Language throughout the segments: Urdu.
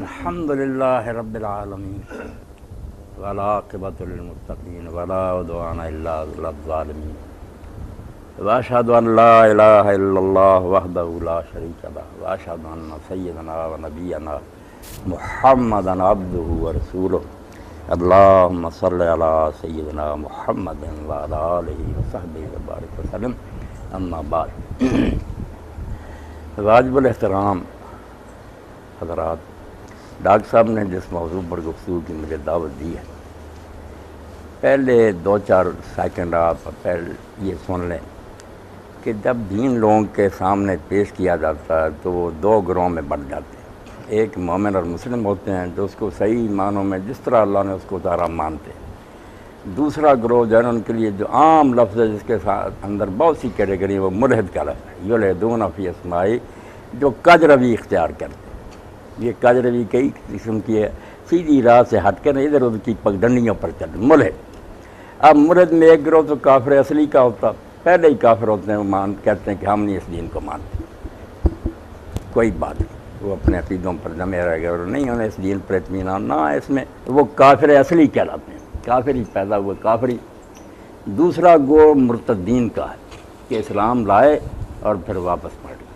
الحمد للہ رب العالمین والعاقبۃ للمتقین ولا عدوان الا علی الظالمین واشہد ان لا الہ الا اللہ وحدہ لا شریک لہ واشہد ان سیدنا و نبینا محمدا عبدہ ورسولہ اللہم صلی علی سیدنا محمد وعلی آلہ وصحبہ وبارک وسلم اما بعد واجب الاحترام حضرات، ڈاکٹر صاحب نے جس موضوع پر گفتگو کی مجھے دعوت دی ہے، پہلے 2-4 سیکنڈ آپ پہلے یہ سن لیں کہ جب دین لوگوں کے سامنے پیش کیا جاتا ہے تو وہ 2 گروہوں میں بٹ جاتے ہیں۔ ایک مومن اور مسلم ہوتے ہیں جو اس کو صحیح معنوں میں جس طرح اللہ نے اس کو اتارا مانتے ہیں۔ دوسرا گروہ جو ہے ان کے لیے جو عام لفظ ہے جس کے ساتھ اندر بہت سی کیٹیگری وہ ملحد کا لفظ ہے، یلحدون فی اسمائی، جو کج روی اختیار کرتے ہیں۔ یہ کج روی کئی قسم کی ہے، سیدھی راہ سے ہٹ کر ادھر ادھر کی پگڈنڈیوں پر چل ملحد۔ اب ملحد میں ایک گروہ تو کافر اصلی کا ہوتا، پہلے ہی کافر ہوتے ہیں، وہ کہتے ہیں کہ ہم نہیں اس دین کو مانتے، کوئی بات نہیں، وہ اپنے عقیدوں پر جمے رہ گئے اور نہیں انہیں اس دین پر اطمینان، نہ اس میں وہ کافر اصلی کہلاتے ہیں، کافر ہی پیدا ہوئے کافری۔ دوسرا گروہ مرتدین کا ہے کہ اسلام لائے اور پھر واپس پڑھ گئے۔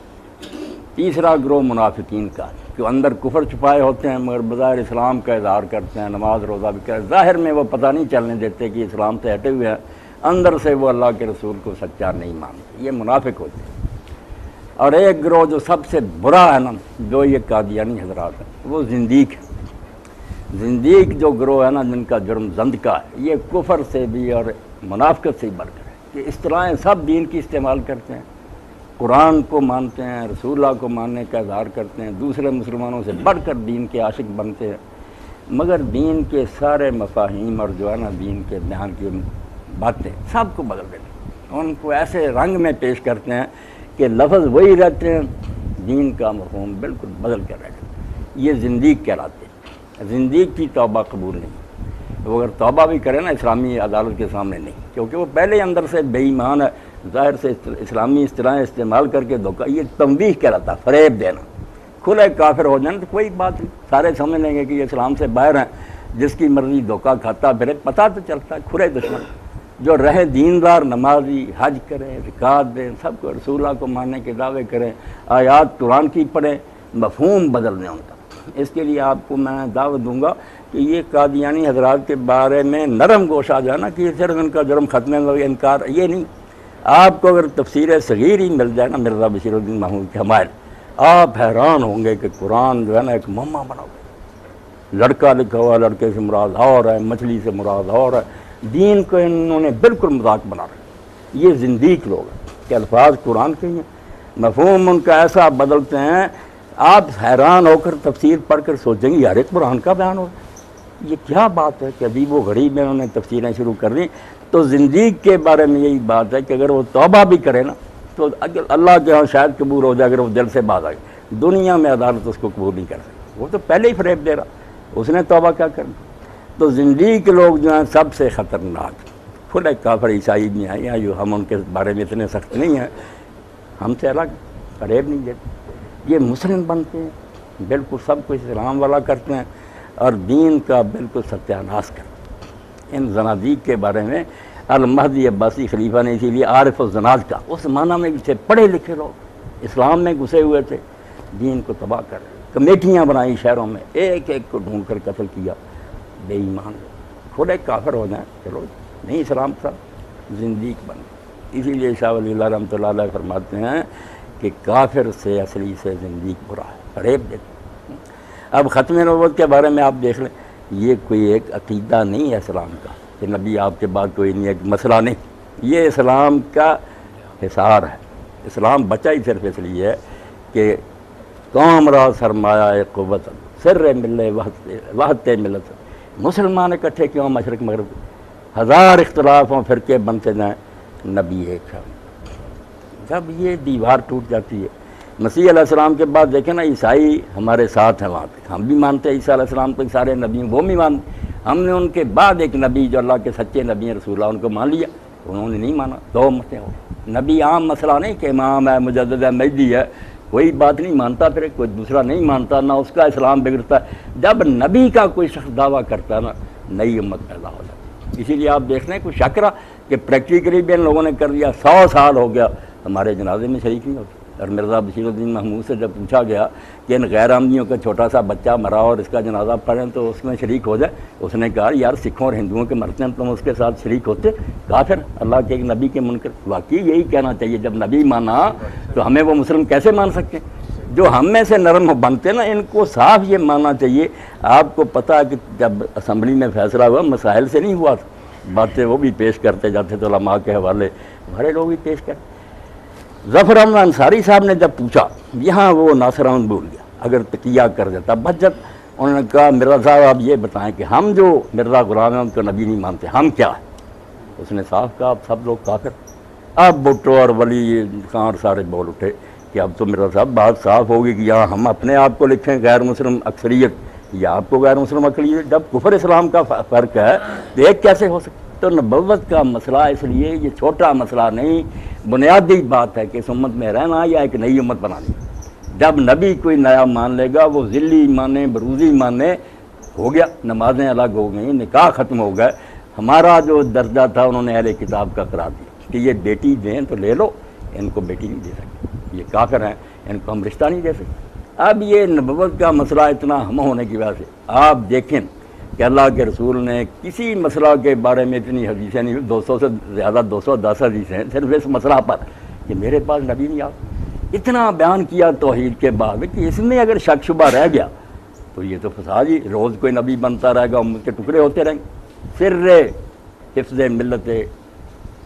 تیسرا گروہ منافقین کا ہے کہ اندر کفر چھپائے ہوتے ہیں مگر بظاہر اسلام کا اظہار کرتے ہیں، نماز روزہ بھی کرتے ہیں، ظاہر میں وہ پتہ نہیں چلنے دیتے کہ اسلام سے ہٹے ہوئے ہیں، اندر سے وہ اللہ کے رسول کو سچا نہیں مانتے، یہ منافق ہوتے ہیں۔ اور ایک گروہ جو سب سے برا ہے نا، جو یہ قادیانی حضرات ہیں، وہ زندیق ہے۔ زندیق جو گروہ ہے نا، جن کا جرم زند کا ہے، یہ کفر سے بھی اور منافقت سے ہی بڑھ کر ہے کہ اس طرح سب دین کی استعمال کرتے ہیں، قرآن کو مانتے ہیں، رسول اللہ کو ماننے کا اظہار کرتے ہیں، دوسرے مسلمانوں سے بڑھ کر دین کے عاشق بنتے ہیں، مگر دین کے سارے مفاہیم اور جو ہے نا دین کے بیان کی باتیں سب کو بدل دیتے ہیں، ان کو ایسے رنگ میں پیش کرتے ہیں کہ لفظ وہی رہتے ہیں، دین کا مفہوم بالکل بدل کر رہ جاتا ہے۔ یہ زندیق کہلاتے ہیں۔ زندیق کی توبہ قبول نہیں، وہ اگر توبہ بھی کرے نا اسلامی عدالت کے سامنے نہیں، کیونکہ وہ پہلے اندر سے بے ایمان ہے، ظاہر سے اسلامی اصطلاح استعمال کر کے دھوکہ، یہ تنبیہ کہلاتا ہے، فریب دینا۔ کھلے کافر ہو جائیں تو کوئی بات نہیں، سارے سمجھ لیں گے کہ یہ اسلام سے باہر ہیں، جس کی مرضی دھوکہ کھاتا پھرے، پتہ تو چلتا ہے، کھلے دشمن جو رہے دیندار، نمازی، حج کریں، زکوٰۃ دیں، سب کو رسول اللہ کو ماننے کے دعوے کریں، آیات قرآن کی پڑھیں، مفہوم بدل دیں ان کا۔ اس کے لیے آپ کو میں دعوت دوں گا کہ یہ قادیانی حضرات کے بارے میں نرم گوش آ جانا کہ صرف ان کا جرم ختم انکار، یہ نہیں۔ آپ کو اگر تفسیر صغیر ہی مل جائے نا مرزا بشیر الدین محمود کے حمائل، آپ حیران ہوں گے کہ قرآن جو ہے نا ایک مما بنا ہوا، لڑکا لکھا ہوا، لڑکے سے مراد اور ہے، مچھلی سے مراد اور ہے، دین کو انہوں نے بالکل مذاق بنا رہا ہے۔ یہ زندیق لوگ ہیں کہ الفاظ قرآن کے ہیں، مفہوم ان کا ایسا بدلتے ہیں، آپ حیران ہو کر تفسیر پڑھ کر سوچیں گے یار قرآن کا بیان ہو، یہ کیا بات ہے کہ ابھی وہ غریب میں انہوں نے تفسیریں شروع کر دیں۔ تو زندیق کے بارے میں یہی بات ہے کہ اگر وہ توبہ بھی کرے نا تو اللہ کے ہاں شاید قبول ہو جائے، اگر وہ دل سے باز آئے، دنیا میں عدالت اس کو قبول نہیں کر سکتی، وہ تو پہلے ہی فریب دے رہا، اس نے توبہ کیا کرنا۔ تو زندیق لوگ جو ہیں سب سے خطرناک، کھلے کافر عیسائی بھی ہیں، یا جو ہم ان کے بارے میں اتنے سخت نہیں ہیں، ہم سے الگ، فریب نہیں دیتے، یہ مسلم بنتے ہیں، بالکل سب کچھ اسلام والا کرتے ہیں اور دین کا بالکل ستیہ ناش کرتے ہیں۔ ان زنادیق کے بارے میں المہدی عباسی خلیفہ نے اسی لیے عارف الزناد کا، اس معنی میں بھی تھے پڑھے لکھے لوگ، اسلام میں گھسے ہوئے تھے، دین کو تباہ کر رہے، کمیٹیاں بنائی شہروں میں، ایک ایک کو ڈھونڈ کر قتل کیا، بے ایمان کھلے کافر ہو جائیں، چلو نہیں اسلام تھا، زندیق بن گئے۔ اسی لیے شاہ ولی اللہ رحمۃ اللہ علیہ فرماتے ہیں کہ کافر سے اصلی سے زندیق برا ہے، فریب دیتے۔ اب ختم نبوت کے بارے میں آپ دیکھ لیں، یہ کوئی ایک عقیدہ نہیں ہے اسلام کا کہ نبی آپ کے بعد کوئی نہیں، ایک مسئلہ نہیں، یہ اسلام کا حصار ہے۔ اسلام بچا ہی صرف اس لیے ہے کہ قوم را سرمایہ قوت سر ملے وحدت ملت، مسلمان اکٹھے کیوں مشرق مغرب، ہزار اختلاف ہوں فرقے بنتے جائیں، نبی ایک ہے۔ جب یہ دیوار ٹوٹ جاتی ہے، مسیح علیہ السلام کے بعد دیکھیں نا عیسائی ہمارے ساتھ ہیں وہاں پہ، ہم بھی مانتے ہیں عیسیٰ علیہ السلام کو، سارے نبی وہ بھی مانتے، ہم نے ان کے بعد ایک نبی جو اللہ کے سچے نبی ہیں رسول اللہ، ان کو مان لیا، انہوں نے نہیں مانا، 2 متیں ہو۔ نبی عام مسئلہ نہیں کہ امام ہے، مجدد ہے، مہدی ہے، کوئی بات نہیں مانتا پھر کوئی دوسرا نہیں مانتا، نہ اس کا اسلام بگڑتا ہے۔ جب نبی کا کوئی شخص دعویٰ کرتا ہے نا، نئی امت پیدا ہو جاتی ہے۔ اسی لیے آپ دیکھ رہے ہیں کوئی شک رہا کہ پریکٹیکلی بھی ان لوگوں نے کر دیا، 100 سال ہو گیا ہمارے جنازے میں شریک نہیں ہوتے۔ اور مرزا بشیر الدین محمود سے جب پوچھا گیا کہ ان غیر احمدیوں کا چھوٹا سا بچہ مرا اور اس کا جنازہ پڑھیں تو اس میں شریک ہو جائے، اس نے کہا یار سکھوں اور ہندوؤں کے مرتے ہیں تم اس کے ساتھ شریک ہوتے؟ کافر، اللہ کے ایک نبی کے منکر۔ واقعی یہی کہنا چاہیے، جب نبی مانا تو ہمیں وہ مسلم کیسے مان سکتے ہیں؟ جو ہم میں سے نرم بنتے ہیں نا، ان کو صاف یہ ماننا چاہیے۔ آپ کو پتہ ہے کہ جب اسمبلی میں فیصلہ ہوا مسائل سے نہیں ہوا تھا، باتیں وہ بھی پیش کرتے جاتے تھے علماء کے حوالے، ہمارے لوگ بھی پیش کرتے۔ ظفر احمد انصاری صاحب نے جب پوچھا، یہاں وہ ناصر احمد بھول گیا، اگر تقیہ کر دیتا بچ جب انہوں نے کہا مرزا صاحب آپ یہ بتائیں کہ ہم جو مرزا غلام احمد کو نبی نہیں مانتے ہم کیا ہیں؟ اس نے صاف کہا آپ سب لوگ کافر۔ اب بھٹو اور ولی خان سارے بول اٹھے کہ اب تو مرزا صاحب بات صاف ہوگی کہ یہاں ہم اپنے آپ کو لکھیں غیر مسلم اکثریت یا آپ کو غیر مسلم اکثریت، جب کفر اسلام کا فرق ہے تو ایک کیسے ہو سکتا؟ تو نبوت کا مسئلہ اس لیے یہ چھوٹا مسئلہ نہیں، بنیادی بات ہے کہ اس امت میں رہنا یا ایک نئی امت بنانی۔ جب نبی کوئی نیا مان لے گا، وہ ذلی مانے بروزی مانے، ہو گیا، نمازیں الگ ہو گئیں، نکاح ختم ہو گئے۔ ہمارا جو درجہ تھا انہوں نے اہل کتاب کا قرار دیا کہ یہ بیٹی دیں تو لے لو، ان کو بیٹی نہیں دے سکتے، یہ کافر ہیں، ان کو ہم رشتہ نہیں دے سکتے۔ اب یہ نبوت کا مسئلہ اتنا ہم ہونے کی وجہ سے آپ دیکھیں کہ اللہ کے رسول نے کسی مسئلہ کے بارے میں اتنی حدیثیں نہیں، 200 سے زیادہ 210 حدیثیں ہیں صرف اس مسئلہ پر کہ میرے پاس نبی نہیں آتا۔ اتنا بیان کیا توحید کے بعد کہ اس میں اگر شک شبہ رہ گیا تو یہ تو فساد ہی، روز کوئی نبی بنتا رہے گا، امت کے ٹکڑے ہوتے رہیں گے۔ سر حفظ ملت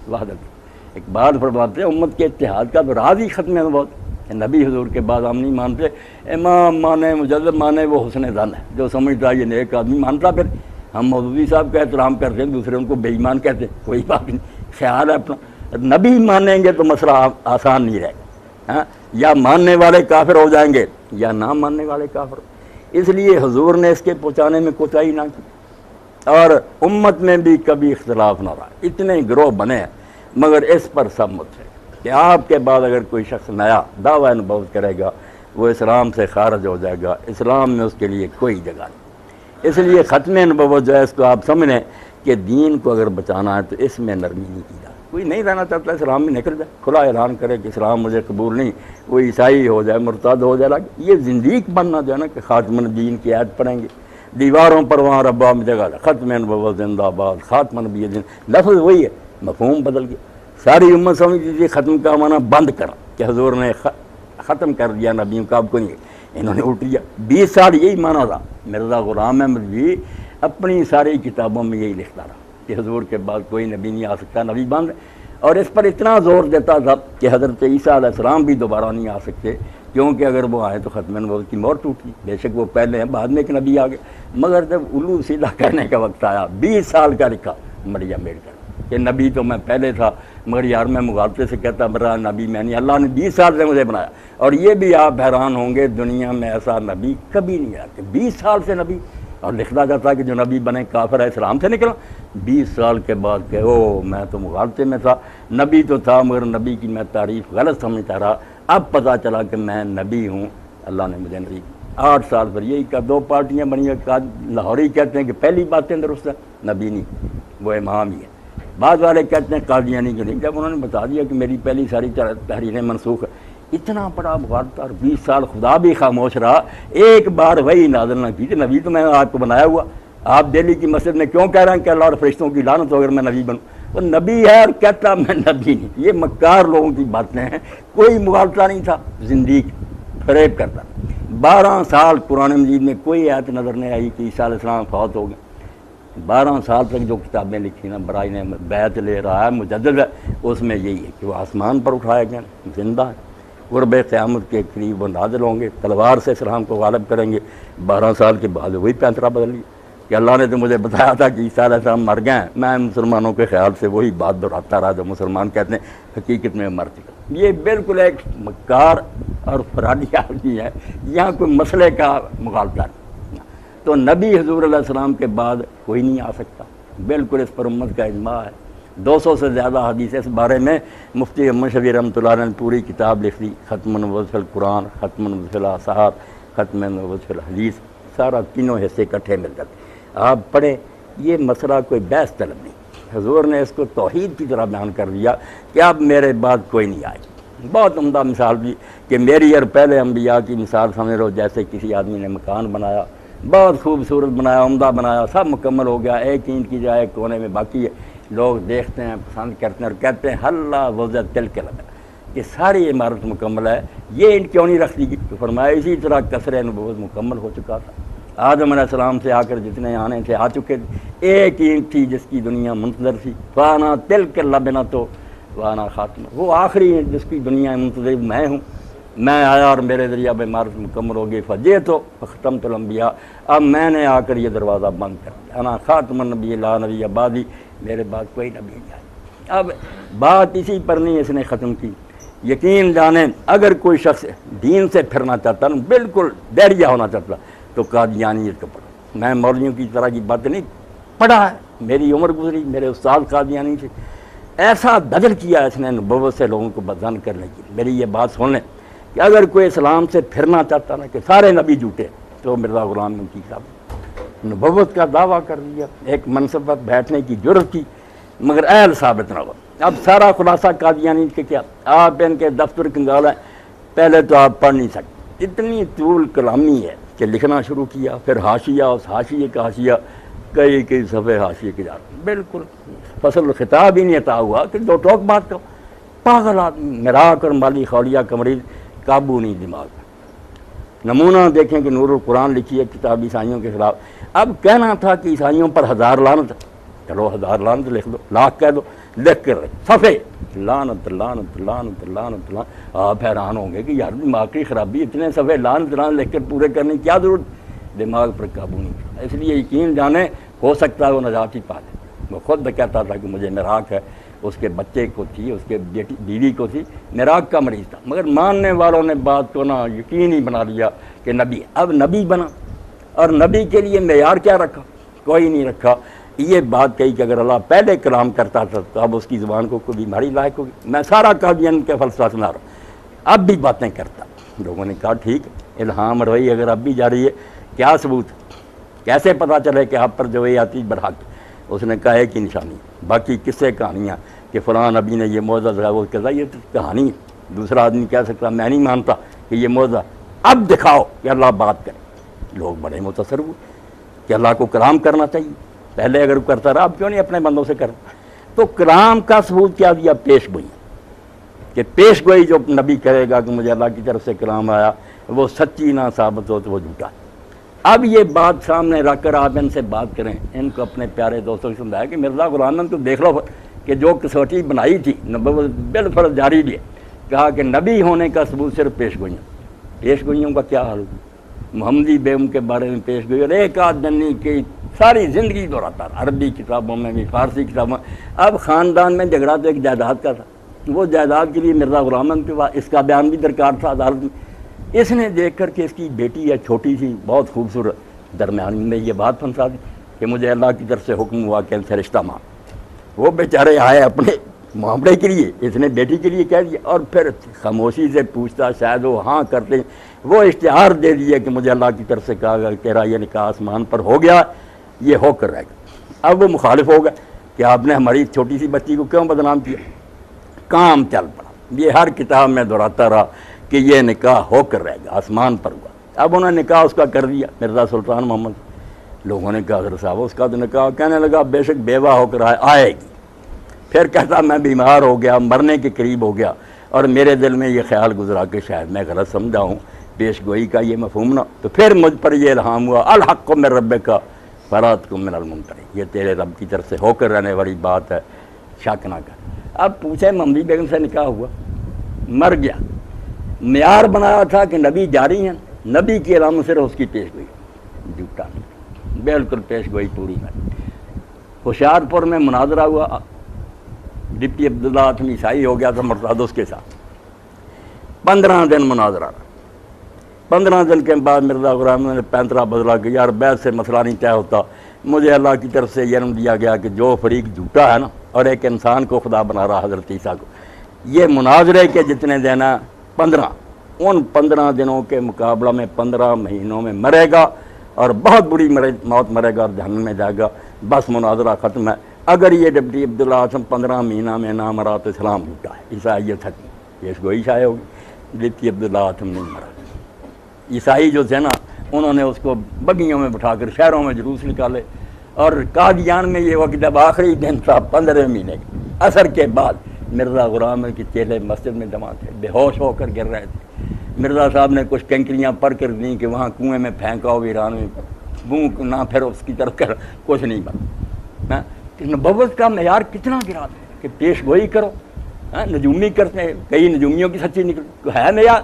وحدت، ایک بات فرماتے ہیں امت کے اتحاد کا تو راز ہی ختم ہے بہت، نبی حضور کے بعد ہم نہیں مانتے، امام مانے مجدد مانے وہ حسن ظن ہے، جو سمجھتا ہے یہ نیک آدمی مانتا، پھر ہم مودودی صاحب کا احترام کرتے ہیں، دوسرے ان کو بے ایمان کہتے ہیں، کوئی بات نہیں، خیال ہے اپنا۔ نبی مانیں گے تو مسئلہ آسان نہیں رہے گا، ہاں یا ماننے والے کافر ہو جائیں گے یا نہ ماننے والے کافر۔ اس لیے حضور نے اس کے پہنچانے میں کوتاہی نہ کی، اور امت میں بھی کبھی اختلاف نہ رہا، اتنے گروہ بنے ہیں، مگر اس پر سب متفق کہ آپ کے بعد اگر کوئی شخص نیا دعویٰ نبوت کرے گا وہ اسلام سے خارج ہو جائے گا، اسلام میں اس کے لیے کوئی جگہ نہیں۔ اس لیے ختم نبوت جو ہے اس کو آپ سمجھیں کہ دین کو اگر بچانا ہے تو اس میں نرمی نہیں کی جائے۔ کوئی نہیں رہنا چاہتا اسلام میں نکل جائے، کھلا اعلان کرے کہ اسلام مجھے قبول نہیں، وہ عیسائی ہو جائے، مرتد ہو جائے، یہ زندیق بننا جو ہے نا کہ خاتم النبیین کی آیت پڑھیں گے دیواروں پر وہاں ربا میں جگہ ختم نبوت زندہ آباد، خاتم النبی دین، لفظ وہی ہے، مفہوم بدل گیا۔ ساری امت سمجھتی تھی ختم کا معنی بند کر، کہ حضور نے ختم کر دیا نبیوں کا، اب کوئی نہیں، انہوں نے الٹ دیا۔ 20 سال یہی معنی تھا۔ مرزا غلام احمد بھی اپنی ساری کتابوں میں یہی لکھتا رہا کہ حضور کے بعد کوئی نبی نہیں آ سکتا، نبی بند، اور اس پر اتنا زور دیتا تھا کہ حضرت عیسیٰ علیہ السلام بھی دوبارہ نہیں آ سکتے، کیونکہ اگر وہ آئے تو ختم نبوت کی مور ٹوٹ گئی۔ بے شک وہ پہلے ہیں، بعد میں ایک نبی آ گئے، مگر جب الو سیدھا کرنے کا وقت آیا، 20 سال کا لکھا مریم میڈکل کہ نبی تو میں پہلے تھا، مگر یار میں مغالطے سے کہتا میرا نبی میں نہیں، اللہ نے 20 سال سے مجھے بنایا۔ اور یہ بھی آپ حیران ہوں گے، دنیا میں ایسا نبی کبھی نہیں آیا کہ 20 سال سے نبی، اور لکھنا جاتا کہ جو نبی بنے کافر ہے، اسلام سے نکلا، 20 سال کے بعد کہ او میں تو مغالطے میں تھا، نبی تو تھا مگر نبی کی میں تعریف غلط سمجھتا رہا، اب پتہ چلا کہ میں نبی ہوں، اللہ نے مجھے نبی۔ 8 سال پر یہی کا 2 پارٹیاں بنی ہیں، لاہوری کہتے ہیں کہ پہلی باتیں درست ہیں، نبی نہیں، وہ امام ہی ہے۔ بعض والے کہتے ہیں قادیانی کے نہیں، جب انہوں نے بتا دیا کہ میری پہلی ساری تحریریں منسوخ ہے، اتنا بڑا مغالطہ، اور 20 سال خدا بھی خاموش رہا، ایک بار وہی نازل نہ کی کہ نبی تو میں نے آپ کو بنایا ہوا، آپ دہلی کی مسجد میں کیوں کہہ رہے ہیں کہ اللہ اور فرشتوں کی لعنت ہو اگر میں نبی بنوں؟ تو نبی ہے اور کہتا میں نبی نہیں، یہ مکار لوگوں کی باتیں ہیں، کوئی مغالطہ نہیں تھا، زندیق فریب کرتا۔ 12 سال قرآن مجید میں کوئی آیت نظر نہیں آئی کہ عیسیٰ علیہ السلام فوت ہو گئے۔ 12 سال تک جو کتابیں لکھی نا، برائے نے بیعت لے رہا ہے، مجدد ہے، اس میں یہی ہے کہ وہ آسمان پر اٹھائے گئے، زندہ ہے، قرب قیامت کے قریب وہ نازل ہوں گے، تلوار سے اسلام کو غالب کریں گے۔ 12 سال کے بعد وہی پیترا بدل لیا کہ اللہ نے تو مجھے بتایا تھا کہ عیسیٰ علیہ السلام مر گئے ہیں، میں مسلمانوں کے خیال سے وہی بات دہراتا رہا جو مسلمان کہتے ہیں، حقیقت میں مر چکا۔ یہ بالکل ایک مکار اور فرادی آدمی ہے، یہاں کوئی مسئلے کا مغالطہ نہیں۔ تو نبی حضور علیہ السلام کے بعد کوئی نہیں آ سکتا، بالکل اس پر امت کا اجماع ہے۔ 200 سے زیادہ حدیث اس بارے میں مفتی محمد شفیع رحمۃ اللہ علیہ نے پوری کتاب لکھ دی، ختم النبوت فی القرآن، ختم النبوت فی الاثار، ختم النبوت فی الحدیث، سارا تینوں حصے اکٹھے مل جاتے آپ پڑھیں۔ یہ مسئلہ کوئی بحث طلب نہیں، حضور نے اس کو توحید کی طرح بیان کر دیا کہ اب میرے بعد کوئی نہیں آئے۔ بہت عمدہ مثال بھی کہ میری اور پہلے انبیاء کی مثال سمجھ لو جیسے کسی آدمی نے مکان بنایا، بہت خوبصورت بنایا، عمدہ بنایا، سب مکمل ہو گیا، ایک اینٹ کی جائے ایک کونے میں باقی ہے، لوگ دیکھتے ہیں، پسند کرتے ہیں اور کہتے ہیں اللہ وزت تل کے لگا کہ ساری عمارت مکمل ہے، یہ اینٹ کیوں نہیں رکھ دی گئی؟ تو فرمایا اسی طرح قصر نبوت مکمل ہو چکا تھا، آدم علیہ السلام سے آ کر جتنے آنے تھے آ چکے تھے، ایک اینٹ تھی جس کی دنیا منتظر تھی، فانا تل کے لبنا تو وانا خاتمہ، وہ آخری اینٹ جس کی دنیا منتظر میں ہوں، میں آیا اور میرے ذریعہ اب عمارت مکمل ہو گئی، فجے تو ختم تو الانبیاء، اب میں نے آ کر یہ دروازہ بند کر دیا، انا خاتم النبی لا نبی بعدی، میرے بعد کوئی نبی نہیں آئے۔ اب بات اسی پر نہیں اس نے ختم کی، یقین جانیں اگر کوئی شخص دین سے پھرنا چاہتا نا، بالکل بیریا ہونا چاہتا تو قادیانیت کو پڑھو۔ میں مولویوں کی طرح کی بات نہیں پڑھا ہے، میری عمر گزری، میرے استاد قادیانی سے ایسا بدل کیا اس نے نبوت سے لوگوں کو بدزن کرنے کی۔ میری یہ بات سن لیں کہ اگر کوئی اسلام سے پھرنا چاہتا نا کہ سارے نبی جھوٹے، تو مرزا غلام احمد کی صاحب نبوت کا دعویٰ کر دیا، ایک منصب پر بیٹھنے کی جرت کی مگر اہل ثابت نہ ہوا۔ اب سارا خلاصہ قادیانی کے کیا، آپ ان کے دفتر کنگال ہیں، پہلے تو آپ پڑھ نہیں سکتے، اتنی طول کلامی ہے کہ لکھنا شروع کیا، پھر حاشیہ، اس حاشیے کا حاشیہ، کئی صفحے حاشیے کے جاتے، بالکل فصل خطاب ہی نہیں عطا ہوا کہ دو ٹوک بات کرو، پاگل آدمی، مراق اور مالی خولیہ کا مریض، قابو نہیں دماغ میں۔ نمونہ دیکھیں کہ نور القرآن لکھی ہے کتاب عیسائیوں کے خلاف، اب کہنا تھا کہ عیسائیوں پر 1000 لعنت، چلو 1000 لعنت لکھ دو، لاکھ کہہ دو، لکھ کر صفحے لعنت لعنت لعنت لعنت لعنت، آپ حیران ہوں گے کہ یار دماغ کی خرابی، اتنے صفحے لعنت لعنت لکھ کر پورے کرنے کی کیا ضرورت، دماغ پر قابو نہیں تھا۔ اس لیے یقین جانیں ہو سکتا ہے وہ نجات ہی پا لے۔ وہ خود کہتا تھا کہ مجھے مراق ہے، اس کے بچے کو تھی، اس کے بیوی کو تھی، مراق کا مریض تھا، مگر ماننے والوں نے بات کو نا یقین ہی بنا لیا کہ نبی، اب نبی بنا، اور نبی کے لیے معیار کیا رکھا؟ کوئی نہیں رکھا۔ یہ بات کہی کہ اگر اللہ پہلے کلام کرتا تھا تو اب اس کی زبان کو کوئی بیماری لاحق ہوگی۔ میں سارا قادیان کے فلسفہ سنا رہا ہوں، اب بھی باتیں کرتا۔ لوگوں نے کہا ٹھیک ہے، الہام روئی اگر اب بھی جاری ہے، کیا ثبوت، کیسے پتہ چلے کہ آپ پر جو یہ آتی برحق؟ اس نے کہا ہے کہ نشانی، باقی قصے کہانیاں کہ فلاں نبی نے یہ معجزہ دکھایا، وہ کہتا یہ تو کہانی ہے، دوسرا آدمی کہہ سکتا میں نہیں مانتا کہ یہ معجزہ، اب دکھاؤ کہ اللہ بات کرے۔ لوگ بڑے متاثر ہوئے کہ اللہ کو کلام کرنا چاہیے، پہلے اگر کرتا رہا اب کیوں نہیں اپنے بندوں سے کرتا؟ تو کلام کا ثبوت کیا دیا؟ پیش گوئی، کہ پیش گوئی جو نبی کرے گا کہ مجھے اللہ کی طرف سے کلام آیا، وہ سچی نہ ثابت ہو تو وہ جھوٹا۔ اب یہ بات سامنے رکھ کر آپ ان سے بات کریں، ان کو اپنے پیارے دوستوں کو سمجھایا کہ مرزا غلام احمد کو دیکھ لو کہ جو کسوٹی بنائی تھی نبوت بالفرض جاری بھی ہے، کہا کہ نبی ہونے کا ثبوت صرف پیش گوئیاں، پیش گوئیوں کا کیا حال ہوگا؟ محمدی بیگم کے بارے میں پیش گوئی، اور ایک آدھ دنی کی ساری زندگی دہراتا رہا، عربی کتابوں میں بھی، فارسی کتابوں میں۔ اب خاندان میں جھگڑا تو ایک جائیداد کا تھا، وہ جائیداد کے لیے مرزا غلام احمد کے پاس اس کا بیان بھی درکار تھا عدالت میں۔ اس نے دیکھ کر کہ اس کی بیٹی ہے چھوٹی سی بہت خوبصورت، درمیان میں یہ بات پھنسا دی کہ مجھے اللہ کی طرف سے حکم ہوا کہ ان سے رشتہ مانگ۔ وہ بیچارے آئے اپنے معاملے کے لیے، اس نے بیٹی کے لیے کہہ دیا، اور پھر خاموشی سے پوچھتا، شاید وہ ہاں کرتے، وہ اشتہار دے دیا کہ مجھے اللہ کی طرف سے کہا گیا تیرا یہ نکاح آسمان پر ہو گیا، یہ ہو کر رہے گا۔ اب وہ مخالف ہو گیا کہ آپ نے ہماری چھوٹی سی بچی کو کیوں بدنام کیا؟ کام چل پڑا، یہ ہر کتاب میں دہراتا رہا کہ یہ نکاح ہو کر رہے گا، آسمان پر ہوا۔ اب انہوں نے نکاح اس کا کر دیا مرزا سلطان محمد۔ لوگوں نے کہا حضرت صاحب اس کا تو نکاح، کہنے لگا بے شک بیوہ ہو کر آئے گی۔ پھر کہتا میں بیمار ہو گیا، مرنے کے قریب ہو گیا، اور میرے دل میں یہ خیال گزرا کہ شاید میں غلط سمجھا ہوں پیش گوئی کا یہ مفہوم نہ، تو پھر مجھ پر یہ الہام ہوا الحق من ربک فراتکم من الممتری، یہ تیرے رب کی طرف سے ہو کر رہنے والی بات ہے، شک نہ کر۔ اب پوچھے محمدی بیگم سے نکاح ہوا، مر گیا، معیار بنایا تھا کہ نبی جاری ہیں، نبی کی علامت صرف اس کی پیش گوئی، جھوٹا بالکل پیش گوئی پوری ہے۔ ہوشیار پور میں مناظرہ ہوا، ڈپٹی عبداللہ اتم عیسائی ہو گیا تھا مرتادس کے ساتھ، 15 دن مناظرہ رہا۔ 15 دن کے بعد مرزا غلام نے پینترا بدلا کہ یار بیعت سے مسئلہ نہیں طے ہوتا، مجھے اللہ کی طرف سے یہ علم دیا گیا کہ جو فریق جھوٹا ہے نا اور ایک انسان کو خدا بنا رہا حضرت عیسیٰ کو، یہ مناظرے کے جتنے دن ہیں 15، ان 15 دنوں کے مقابلہ میں 15 مہینوں میں مرے گا اور بہت بری موت مرے گا اور جہنم میں جائے گا، بس مناظرہ ختم ہے۔ اگر یہ ڈپٹی عبداللہ اعظم 15 مہینہ میں نہ مرا تو اسلام جھوٹا ہے، عیسائیت سچی، پیش گوئی شائع ہوگی، ڈپٹی عبداللہ اعظم نہیں مرا۔ عیسائی جو تھے نا انہوں نے اس کو بگیوں میں بٹھا کر شہروں میں جلوس نکالے، اور قادیان میں یہ وقت جب آخری دن تھا 15 مہینے عصر کے بعد، مرزا غلام کے چیلے مسجد میں جمع تھے، بے ہوش ہو کر گر رہے تھے، مرزا صاحب نے کچھ کنکریاں پر کر دیں کہ وہاں کنویں میں پھینکاؤ، ایران میں منہ نہ پھر اس کی طرف کر، کچھ نہیں بنا۔ نبوت کا معیار کتنا گرا ہے کہ پیش گوئی کرو، نجومی کرتے ہیں، کئی نجومیوں کی سچی نکل ہے معیار،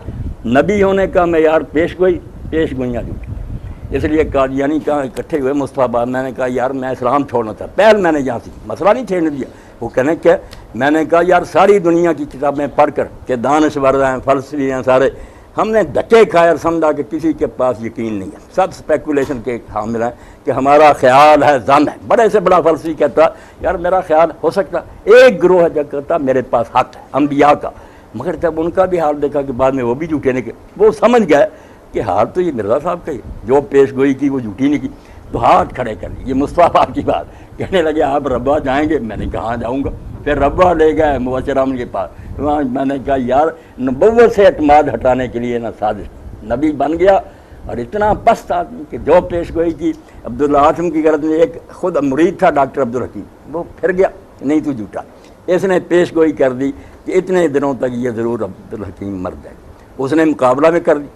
نبی ہونے کا معیار پیش گوئی، پیش گوئیاں جھوٹی۔ اس لیے قادیانی کہاں اکٹھے ہوئے مصطفیٰ آباد، میں نے کہا یار میں اسلام چھوڑنا تھا، پہل میں نے یہاں سے مسئلہ نہیں چھیڑنے دیا، وہ کہنے کہ میں نے کہا یار ساری دنیا کی کتابیں پڑھ کر کہ دانشور ہیں، فلسفی ہیں سارے، ہم نے دھکے کھائے اور سمجھا کہ کسی کے پاس یقین نہیں ہے، سب سپیکولیشن کے حامل ہیں کہ ہمارا خیال ہے، ظن ہے۔ بڑے سے بڑا فلسفی کہتا یار میرا خیال ہو سکتا، ایک گروہ ہے جو کہتا میرے پاس حق ہے انبیاء کا، مگر جب ان کا بھی حال دیکھا کہ بعد میں وہ بھی جھوٹے نکلے، وہ سمجھ گئے کہ حال تو یہ مرزا صاحب کا ہی، جو پیش گوئی کی وہ جھوٹی نکلی، تو ہاتھ کھڑے کر لی۔ یہ مصطفیٰ کی بات کہنے لگے آپ ربا جائیں گے؟ میں نے کہا جاؤں گا۔ پھر ربا لے گئے مبشر احمد کے پاس، وہاں میں نے کہا یار نبوت سے اعتماد ہٹانے کے لیے نا سازش، نبی بن گیا اور اتنا پست آدمی کہ جو پیش گوئی کی عبداللہ اعظم کی غرض میں، ایک خود مرید تھا ڈاکٹر عبدالحکیم، وہ پھر گیا نہیں تو جھوٹا، اس نے پیش گوئی کر دی کہ اتنے دنوں تک یہ ضرور عبدالحکیم مر جائے گا، اس نے مقابلہ میں کر دی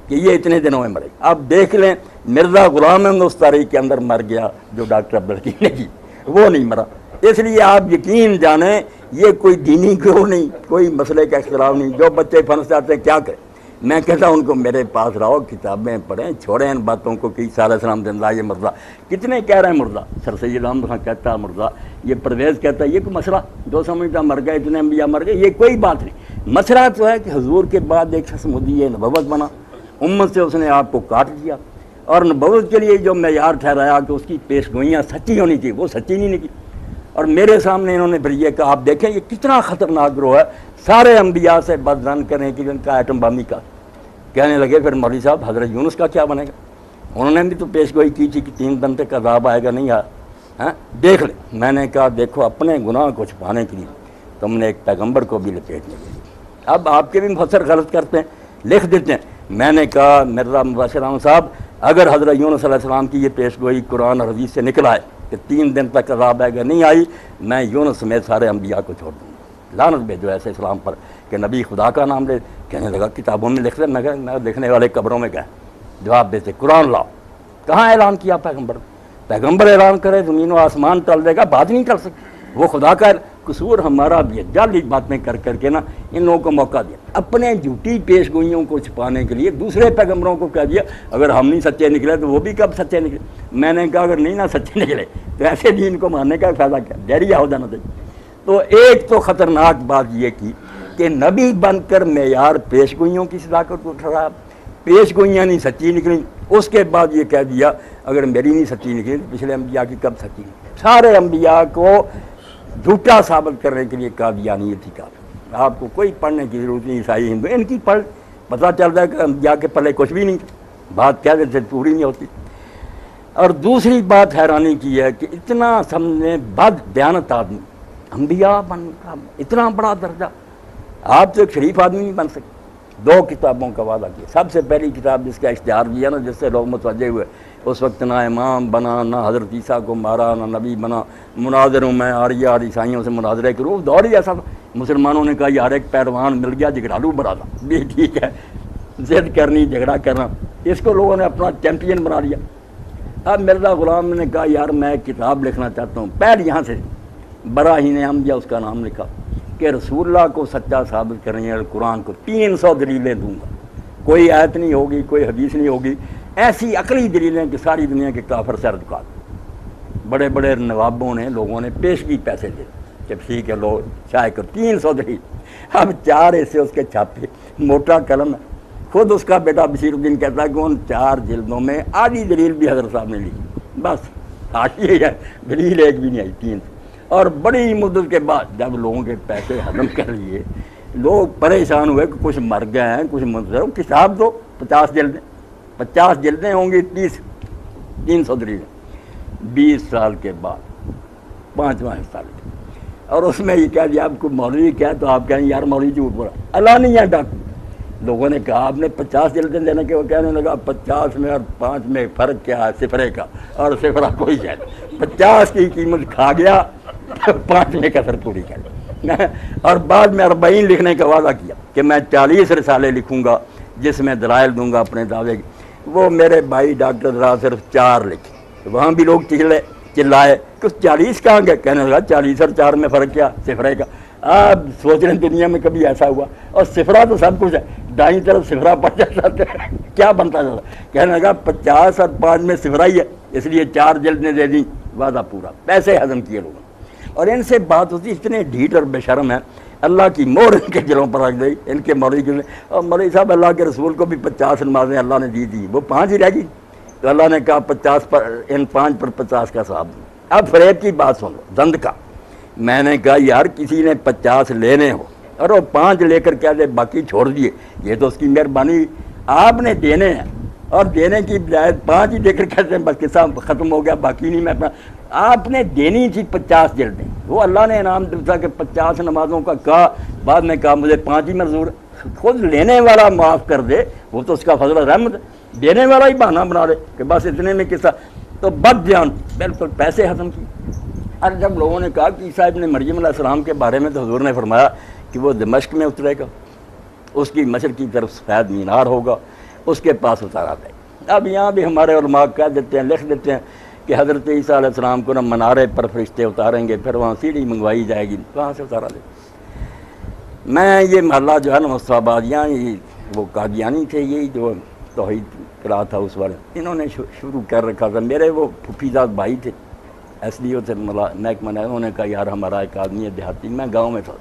کہ یہ اتنے دنوں میں مرے گا۔ اب دیکھ لیں مرزا غلام احمد اس تاریخ کے اندر مر گیا جو ڈاکٹر عبدالحکیم نے کی، وہ نہیں مرا۔ اس لیے آپ یقین جانیں یہ کوئی دینی گروہ نہیں، کوئی مسئلے کا اختلاف نہیں، جو بچے پھنس جاتے ہیں کیا کریں؟ میں کہتا ہوں ان کو میرے پاس رہو، کتابیں پڑھیں، چھوڑیں ان باتوں کو کہ عیسیٰ علیہ السلام زندہ، یہ مردہ، کتنے کہہ رہے ہیں مردہ، سر سید احمد خان کہتا ہے مردہ، یہ پرویز کہتا ہے، یہ کوئی مسئلہ جو سمجھتا مر گئے اتنے انبیاء مر گئے، یہ کوئی بات نہیں۔ مسئلہ تو ہے کہ حضور کے بعد ایک شخص مدعی نبوت بنا، امت سے اس نے آپ کو کاٹ دیا، اور نبوت کے لیے جو معیار ٹھہرایا کہ اس کی پیش گوئیاں سچی ہونی چاہیے، وہ سچی نہیں نکلی۔ اور میرے سامنے انہوں نے پھر یہ کہا، آپ دیکھیں یہ کتنا خطرناک گروہ ہے، سارے انبیاء سے بد ظن کریں کہ ان کا ایٹم بامی کا۔ کہنے لگے پھر مولوی صاحب حضرت یونس کا کیا بنے گا؟ انہوں نے بھی تو پیش گوئی کی تھی کہ 3 دن تک عذاب آئے گا، نہیں آیا، ہاں دیکھ لیں۔ میں نے کہا دیکھو اپنے گناہ کو چھپانے کے لیے تم نے ایک پیغمبر کو بھی لپیٹنے کے لیے، اب آپ کے بھی مفسر غلط کرتے ہیں، لکھ دیتے ہیں۔ میں نے کہا مرزا مبشر احمد صاحب اگر حضرت یونس علیہ السلام کی یہ پیش گوئی قرآن اور حدیث سے نکل آئے کہ 3 دن تک عذاب آئے گا، نہیں آئی، میں یونس سمیت سارے انبیاء کو چھوڑ دوں گا، لعنت بھیجو ایسے اسلام پر کہ نبی خدا کا نام لے۔ کہنے لگا کتابوں میں لکھ لیں، میں کہا میں لکھنے والے قبروں میں گئے، جواب دیتے قرآن لاؤ، کہاں اعلان کیا پیغمبر؟ پیغمبر اعلان کرے زمین و آسمان ٹل دے گا، بات نہیں ٹل سکتی، وہ خدا کا قصور ہمارا بھی ہے، جعلی باتیں کر کر کے نا ان لوگوں کو موقع دیا، اپنے جھوٹی پیش گوئیوں کو چھپانے کے لیے دوسرے پیغمبروں کو کہہ دیا اگر ہم نہیں سچے نکلے تو وہ بھی کب سچے نکلے۔ میں نے کہا اگر نہیں نہ سچے نکلے تو ایسے دین کو ماننے کا فائدہ کیا، ڈیریا ہو جانا چاہیے۔ تو ایک تو خطرناک بات یہ کی کہ نبی بن کر معیار پیش گوئیوں کی صداقت کو ٹھہرایا، پیش گوئیاں نہیں سچی نکلیں، اس کے بعد یہ کہہ دیا اگر میری نہیں سچی نکلی تو پچھلے انبیاء کی کب سچی نکلی۔ سارے انبیاء کو جھوٹا ثابت کرنے کے لیے قادیانیت ہی کافی، آپ کو کوئی پڑھنے کی ضرورت نہیں، عیسائی ہندو ان کی پڑھ، پتہ چلتا ہے کہ انبیاء کے پلے کچھ بھی نہیں، بات کہہ دیتے پوری نہیں ہوتی۔ اور دوسری بات حیرانی کی ہے کہ اتنا سمجھنے بد دیانت آدمی انبیاء بن کا اتنا بڑا درجہ، آپ تو ایک شریف آدمی نہیں بن سکتے۔ 2 کتابوں کا وعدہ کیا، سب سے پہلی کتاب جس کا اشتہار دیا نا جس سے لوگ متوجہ ہوئے، اس وقت نہ امام بنا، نہ حضرت عیسیٰ کو مارا، نہ نبی بنا، مناظر ہوں میں آریہ اور عیسائیوں سے مناظرے کروں، دور ہی ایسا تھا، مسلمانوں نے کہا یار ایک پہلوان مل گیا جھگڑالو بڑا تھا، بھی ٹھیک ہے، ضد کرنی جھگڑا کرنا، اس کو لوگوں نے اپنا چیمپئن بنا لیا۔ اب مرزا غلام نے کہا یار میں کتاب لکھنا چاہتا ہوں، پہل یہاں سے براہین احمدیہ اس کا نام لکھا کہ رسول اللہ کو سچا ثابت کرنے اور قرآن کو 300 دلیلیں دوں گا، کوئی آیت نہیں ہوگی، کوئی حدیث نہیں ہوگی، ایسی عقلی دلیلیں کہ ساری دنیا کے کافر سر جھکا دیں۔ بڑے بڑے نوابوں نے لوگوں نے پیشگی پیسے دے کہ ٹھیک ہے لو شائع کر 300 دلیل۔ اب 4 ایسے اس کے چھاپے، موٹا قلم ہے، خود اس کا بیٹا بشیر الدین کہتا ہے کہ ان 4 جلدوں میں آدھی دلیل بھی حضرت صاحب نے لکھی، بس حاشیے ہے دلیل ایک بھی نہیں آئی 300. اور بڑی مدت کے بعد جب لوگوں کے پیسے ہضم کر لیے لوگ پریشان ہوئے کہ کچھ مر گئے ہیں کچھ منظر کتاب دو 50 جلدیں 50 جلدیں ہوں گی 300 دلیل 20 سال کے بعد 5واں حصہ لکھا. اور اس میں یہ کہہ دیا آپ کو مولوی کیا تو آپ کہیں یار مولوی جھوٹ بولا اللہ نہیں ہے ڈاکٹر. لوگوں نے کہا آپ نے 50 جلدیں دینے کے وہ کہنے لگا 50 میں اور 5 میں فرق کیا ہے صفرے کا اور صفرہ کوئی شاید 50 کی قیمت کھا گیا 5 میں کسر پوری کر. اور بعد میں 40 لکھنے کا وعدہ کیا کہ میں 40 رسالے لکھوں گا جس میں دلائل دوں گا اپنے دعوے کی. وہ میرے بھائی ڈاکٹر ذرا صرف 4 لکھے. وہاں بھی لوگ چلائے کہ 40 کہاں گئے کہنے لگا 40 اور 4 میں فرق کیا صفرے کا. آپ سوچ رہے ہیں دنیا میں کبھی ایسا ہوا اور صفرہ تو سب کچھ ہے دائیں طرف صفرہ پڑ جاتا ہے کیا بنتا جاتا. کہنے لگا 50 اور 5 میں صفرہ ہی ہے اس لیے 4 جلدیں دے دیں وعدہ پورا. پیسے ہضم کیے لوگوں نے اور ان سے بات ہوتی اتنے ڈھیٹ اور بے شرم ہیں. اللہ کی مہر ان کے دلوں پر رکھ گئی ان کے مولوی کے. اور مولوی صاحب اللہ کے رسول کو بھی 50 نمازیں اللہ نے دی تھی وہ 5 ہی رہ گئی تو اللہ نے کہا 50 پر ان 5 پر 50 کا ثواب دوں. اب فریب کی بات سن لو دند کا. میں نے کہا یار کسی نے 50 لینے ہو اور وہ 5 لے کر کیا دے باقی چھوڑ دیے یہ تو اس کی مہربانی. آپ نے دینے ہیں اور دینے کی بجائے 5 ہی دے کر کہتے ہیں بس قصہ ختم ہو گیا باقی نہیں. میں اپنا آپ نے دینی تھی 50 جلدیں. وہ اللہ نے انعام دیا کہ 50 نمازوں کا کہا بعد میں کہا مجھے 5 ہی منظور. خود لینے والا معاف کر دے وہ تو اس کا فضل و رحمت. دینے والا ہی بہانہ بنا دے کہ بس اتنے میں قصہ تو بد جان بالکل پیسے ہضم کی. اور جب لوگوں نے کہا کہ عیسیٰ ابن مریم علیہ السلام کے بارے میں تو حضور نے فرمایا کہ وہ دمشق میں اترے گا اس کی مشرق کی طرف سفید مینار ہوگا اس کے پاس اتارا جائے گا. اب یہاں بھی ہمارے علماء کہہ دیتے ہیں لکھ دیتے ہیں کہ حضرت عیسیٰ علیہ السلام کو نہ منارے پر فرشتے اتاریں گے پھر وہاں سیڑھی منگوائی جائے گی وہاں سے اتارا دے. میں یہ محلہ جو ہے نا مصطفیٰ آباد یہاں وہ قادیانی تھے یہی جو توحید کرا تھا اس وقت انہوں نے شروع کر رکھا تھا. میرے وہ پھوپھیزاد بھائی تھے ایس ڈی او تھے محکمہ نے. انہوں نے کہا یار ہمارا ایک آدمی ہے دیہاتی میں گاؤں میں تھا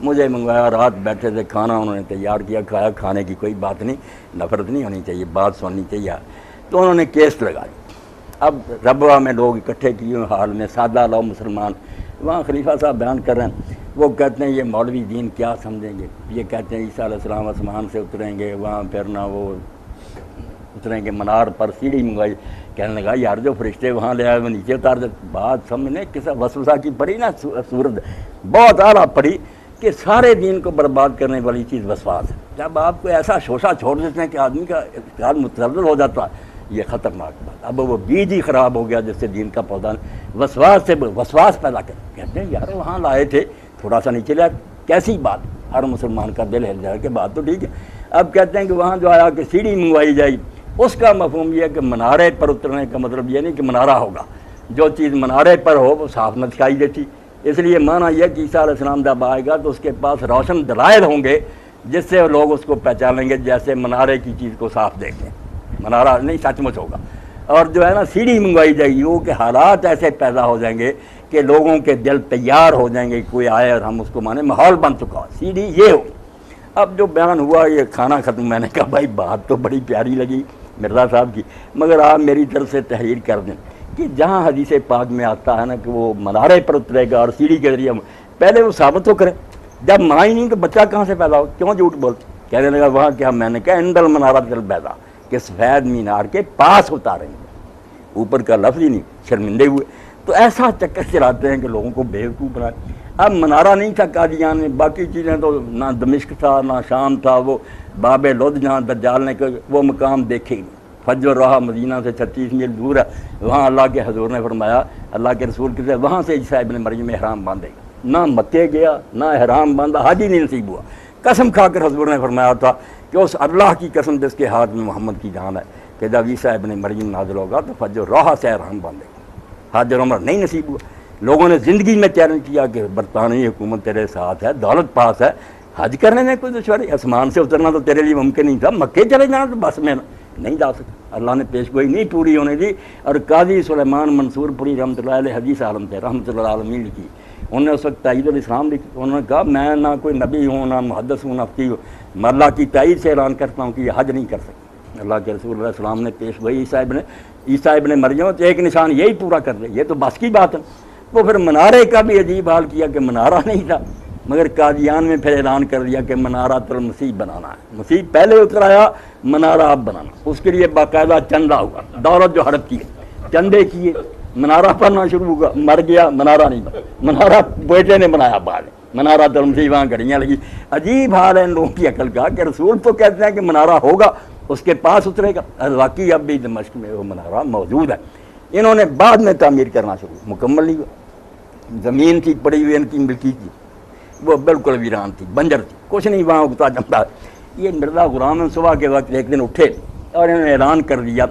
مجھے منگوایا رات بیٹھے تھے کھانا انہوں نے تیار کیا کھایا. کھانے کی کوئی بات نہیں نفرت نہیں ہونی چاہیے بات سننی چاہیے. تو انہوں نے کیس لگائی. اب ربوہ میں لوگ اکٹھے کیے حال میں سادہ لو مسلمان وہاں خلیفہ صاحب بیان کر رہے ہیں. وہ کہتے ہیں یہ مولوی دین کیا سمجھیں گے. یہ کہتے ہیں عیسیٰ علیہ السلام آسمان سے اتریں گے وہاں پھر نہ وہ اتریں گے منار پر سیڑھی منگوائی. کہنے لگا یار جو فرشتے وہاں لے آئے وہ نیچے اتار دے. بات سمجھنے کس وسوسہ کی پڑھی نا صورت بہت اعلیٰ پڑھی کہ سارے دین کو برباد کرنے والی چیز وسواس ہے. جب آپ کو ایسا شوشہ چھوڑ دیتے ہیں کہ آدمی کا خیال متزلزل ہو جاتا ہے یہ خطرناک بات. اب وہ بیج ہی خراب ہو گیا جس سے دین کا پودا وسواس سے وسواس پیدا کر. کہتے ہیں یار وہاں لائے تھے تھوڑا سا نیچے لیا کیسی بات. ہر مسلمان کا دل ہل جائے کہ بات تو ٹھیک ہے. اب کہتے ہیں کہ وہاں جو آیا کہ سیڑھی منگوائی جائے گی اس کا مفہوم یہ ہے کہ منارے پر اترنے کا مطلب یہ نہیں کہ منارہ ہوگا. جو چیز منارے پر ہو وہ صاف نہ دکھائی دیتی. اس لیے مانا یہ کہ عیسیٰ علیہ السلام جب آئے گا تو اس کے پاس روشن دلائل ہوں گے جس سے لوگ اس کو پہچانیں گے جیسے منارے کی چیز کو صاف دیکھیں. منارہ نہیں سچ مچ ہوگا. اور جو ہے نا سیڑھی منگوائی جائے گی وہ کہ حالات ایسے پیدا ہو جائیں گے کہ لوگوں کے دل تیار ہو جائیں گے کوئی آئے اور ہم اس کو مانیں. ماحول بن چکا سیڑھی یہ ہو. اب جو بیان ہوا یہ کھانا ختم. میں نے کہا بھائی بات تو بڑی پیاری لگی مرزا صاحب کی مگر آپ میری طرف سے تحریر کر دیں کہ جہاں حدیث پاک میں آتا ہے نا کہ وہ منارے پر اترے گا اور سیڑھی کے ذریعے پہلے وہ ثابت تو کریں. جب ماں ہی نہیں تو بچہ کہاں سے پیدا ہو کیوں جھوٹ بولتے. کہنے لگا وہاں کیا میں نے کہا اندل منارہ دل بیدا کہ سفید مینار کے پاس اتاریں گے. اوپر کا لفظ ہی نہیں شرمندے ہوئے. تو ایسا چکر چلاتے ہیں کہ لوگوں کو بیوقوف بنائے. اب منارہ نہیں تھا قادیان میں باقی چیزیں تو نہ دمشق تھا نہ شام تھا. وہ باب لد جہاں دجال نے وہ مقام دیکھے ہی نہیں. فجر رہا مدینہ سے 36 میل دور ہے. وہاں اللہ کے حضور نے فرمایا اللہ کے رسول کے وہاں سے عیسیٰ ابن مریم احرام باندھے گا. نہ مکے گیا نہ احرام باندھا حج ہی نہیں نصیب ہوا. قسم کھا کر حضور نے فرمایا تھا کہ اس اللہ کی قسم جس کے ہاتھ میں محمد کی جان ہے کہ جب عیسیٰ ابن مریم نازل ہوگا تو فجر رہا سے احرام باندھے گا. حج اور عمرہ نہیں نصیب ہوا. لوگوں نے زندگی میں چیلنج کیا کہ برطانوی حکومت تیرے ساتھ ہے دولت پاس ہے حج کرنے میں کوئی دشواری. آسمان سے اترنا تو تیرے لیے ممکن نہیں تھا. مکے چلے جانا تو بس میں نہیں جا سکتا. اللہ نے پیش گوئی نہیں پوری ہونے دی. اور قاضی سلیمان منصور پوری رحمۃ اللہ علیہ حدیث عالم تھے رحمۃ اللہ عالمین لکھی. انہوں نے اس وقت تائید الاسلام لکھی. انہوں نے کہا میں نہ کوئی نبی ہوں نہ محدث ہوں نہ فقیہ ہوں. میں اللہ کی تائید سے اعلان کرتا ہوں کہ یہ حج نہیں کر سکتے. اللہ کے رسول علیہ السلام نے پیش وہی عیسیٰ ابن مریم تو ایک نشان یہی پورا کر دے، یہ تو بس کی بات ہے۔ وہ پھر منارے کا بھی عجیب حال کیا کہ منارہ نہیں تھا، مگر قادیان میں پھر اعلان کر دیا کہ منارہ المسیح بنانا ہے، مسیح پہلے اتر آیا، منارہ اب بنانا، اس کے لیے باقاعدہ چندہ ہوا، دولت جو ہڑپ کی چندے کیے، منارہ بننا شروع ہوا، مر گیا منارہ نہیں بنا، منارہ بیٹے نے بنایا بعد، منارہ المسیح وہاں گھڑیاں لگی۔ عجیب حال ہے ان لوگوں کی عقل کا کہ رسول تو کہتے ہیں کہ منارہ ہوگا اس کے پاس اترے گا، واقعی اب بھی دمشق میں وہ منارہ موجود ہے۔ انہوں نے بعد میں تعمیر کرنا شروع، مکمل نہیں ہوا، زمین تھی پڑی ہوئی ان کی ملکی تھی، وہ بالکل ویران تھی، بنجر تھی، کچھ نہیں وہاں اگتا جمتا۔ یہ مرزا غلام صبح کے وقت ایک دن اٹھے اور انہوں نے اعلان کر دیا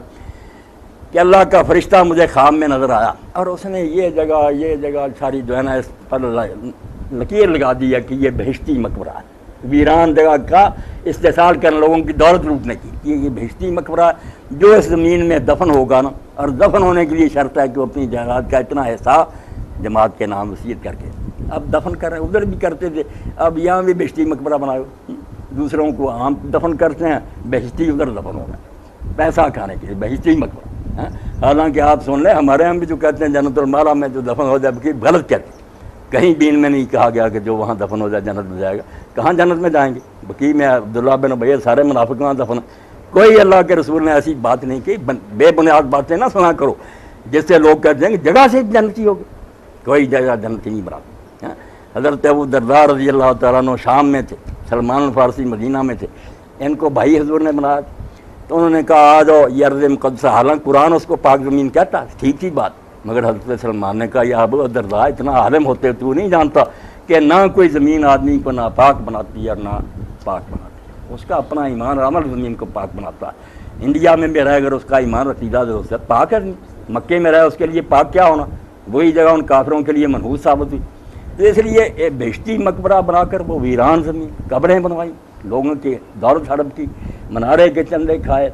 کہ اللہ کا فرشتہ مجھے خواب میں نظر آیا اور اس نے یہ جگہ ساری جو ہے نا اس پر لکیر لگا دی ہے کہ یہ بہشتی مقبرہ ہے، ویران جگہ کا استحصال کرنے لوگوں کی دولت لوٹنے کی، یہ بہشتی مقبرہ جو اس زمین میں دفن ہوگا نا، اور دفن ہونے کے لیے شرط ہے کہ وہ اپنی جائیداد کا اتنا حصہ جماعت کے نام وصیت کر کے، اب دفن کر رہے ہیں، ادھر بھی کرتے تھے، اب یہاں بھی بہشتی مقبرہ بنائے، دوسروں کو عام دفن کرتے ہیں، بہشتی ادھر دفن ہو رہا ہے پیسہ کھانے کے لیے، بہشتی مقبرہ۔ حالانکہ آپ سن لیں ہمارے ہم بھی جو کہتے ہیں جنت المالا میں جو دفن ہو جائے، غلط کہتے ہیں، کہیں دین میں نہیں کہا گیا کہ جو وہاں دفن ہو جائے جنت میں جائے گا، کہاں جنت میں جائیں گے؟ بقی میں عبداللہ بن ابی سارے منافق وہاں دفن، کوئی اللہ کے رسول نے ایسی بات نہیں کی، بے بنیاد باتیں نہ سنا کرو جس سے لوگ کہتے ہیں کہ جگہ سے جنتی ہوگی، کوئی جگہ جنتی نہیں بنا۔ حضرت ابو درداء رضی اللہ تعالیٰ عنہ شام میں تھے، سلمان الفارسی مدینہ میں تھے، ان کو بھائی حضور نے بنایا، تو انہوں نے کہا آ جاؤ یہ ارض مقدسہ، حالانکہ قرآن اس کو پاک زمین کہتا ہے، ٹھیک تھی بات، مگر حضرت سلمان نے کہا یا ابو درداء اتنا عالم ہوتے تو نہیں جانتا کہ نہ کوئی زمین آدمی کو ناپاک بناتی ہے اور نہ پاک بناتی ہے، اس کا اپنا ایمان عمل زمین کو پاک بناتا ہے۔ انڈیا میں بھی رہے اگر اس کا ایمان عقیدہ جو ہے پاک ہے، مکے میں رہے اس کے لیے پاک کیا ہونا، وہی جگہ ان کافروں کے لیے منحوس ثابت ہوئی، تو اس لیے بہشتی مقبرہ بنا کر وہ ویران زمین قبریں بنوائی، لوگوں کی دولت ہڑپ کی، منارے کے چندے کھائے،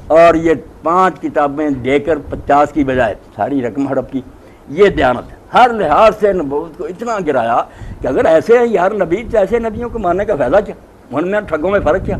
اور یہ 5 کتابیں دے کر 50 کی بجائے ساری رقم ہڑپ کی۔ یہ دیانت ہے، ہر لحاظ سے نبوت کو اتنا گرایا کہ اگر ایسے ہیں یار نبی تو ایسے نبیوں کو ماننے کا فائدہ کیا، ان میں ٹھگوں میں فرق کیا،